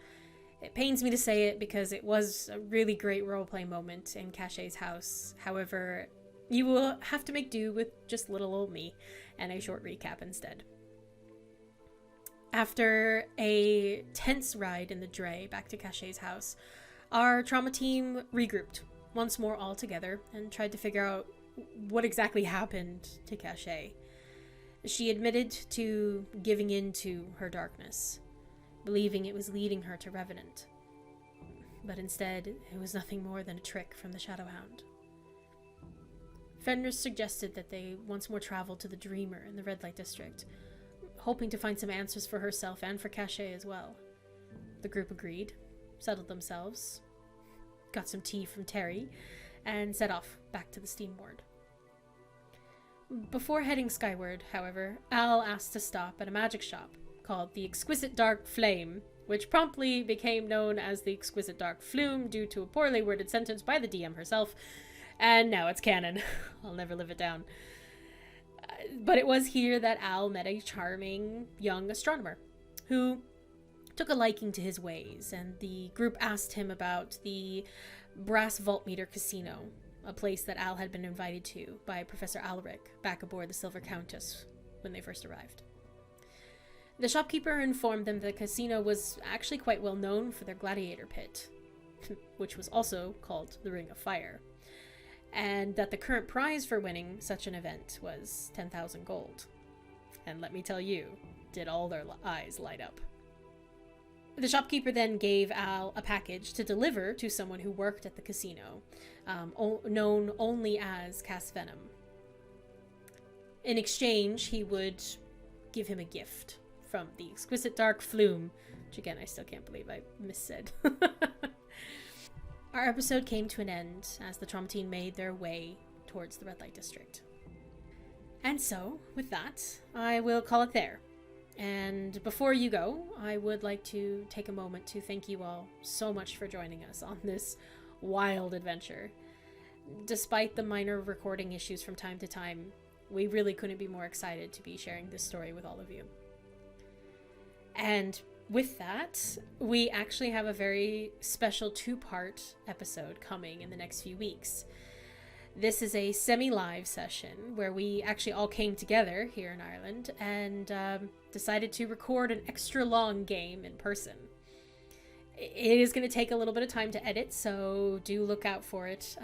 It pains me to say it because it was a really great roleplay moment in Caché's house. However, you will have to make do with just little old me and a short recap instead. After a tense ride in the dray back to Caché's house, our trauma team regrouped once more all together and tried to figure out what exactly happened to Caché. She admitted to giving in to her darkness, believing it was leading her to Revenant. But instead, it was nothing more than a trick from the Shadowhound. Fenris suggested that they once more travel to the Dreamer in the Red Light District, hoping to find some answers for herself and for Caché as well. The group agreed, settled themselves, got some tea from Terry, and set off back to the Steam Ward. Before heading skyward, however, Al asked to stop at a magic shop called the Exquisite Dark Flame, which promptly became known as the Exquisite Dark Flume due to a poorly worded sentence by the DM herself, and now it's canon. I'll never live it down. But it was here that Al met a charming young astronomer who took a liking to his ways, and the group asked him about the Brass Voltmeter Casino, a place that Al had been invited to by Professor Alric back aboard the Silver Countess when they first arrived. The shopkeeper informed them the casino was actually quite well known for their gladiator pit, which was also called the Ring of Fire, and that the current prize for winning such an event was 10,000 gold. And let me tell you, did all their eyes light up. The shopkeeper then gave Al a package to deliver to someone who worked at the casino, known only as Cass Venom. In exchange, he would give him a gift from the Exquisite Dark Flume, which again, I still can't believe I missaid. Our episode came to an end as the trauma team made their way towards the Red Light District. And so, with that, I will call it there. And before you go, I would like to take a moment to thank you all so much for joining us on this wild adventure. Despite the minor recording issues from time to time, we really couldn't be more excited to be sharing this story with all of you. And with that, we actually have a very special two-part episode coming in the next few weeks. This is a semi-live session where we actually all came together here in Ireland and decided to record an extra long game in person. It is going to take a little bit of time to edit, so do look out for it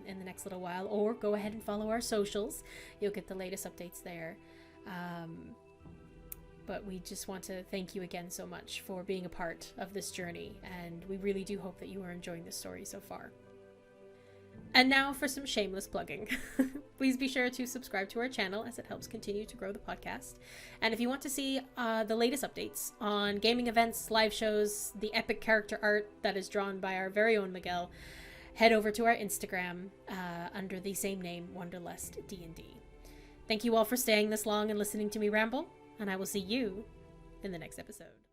in the next little while, or go ahead and follow our socials. You'll get the latest updates there. but we just want to thank you again so much for being a part of this journey, and we really do hope that you are enjoying this story so far. And now for some shameless plugging. Please be sure to subscribe to our channel, as it helps continue to grow the podcast. And if you want to see the latest updates on gaming events, live shows, the epic character art that is drawn by our very own Miguel, head over to our Instagram under the same name, Wanderlustdnd. Thank you all for staying this long and listening to me ramble, and I will see you in the next episode.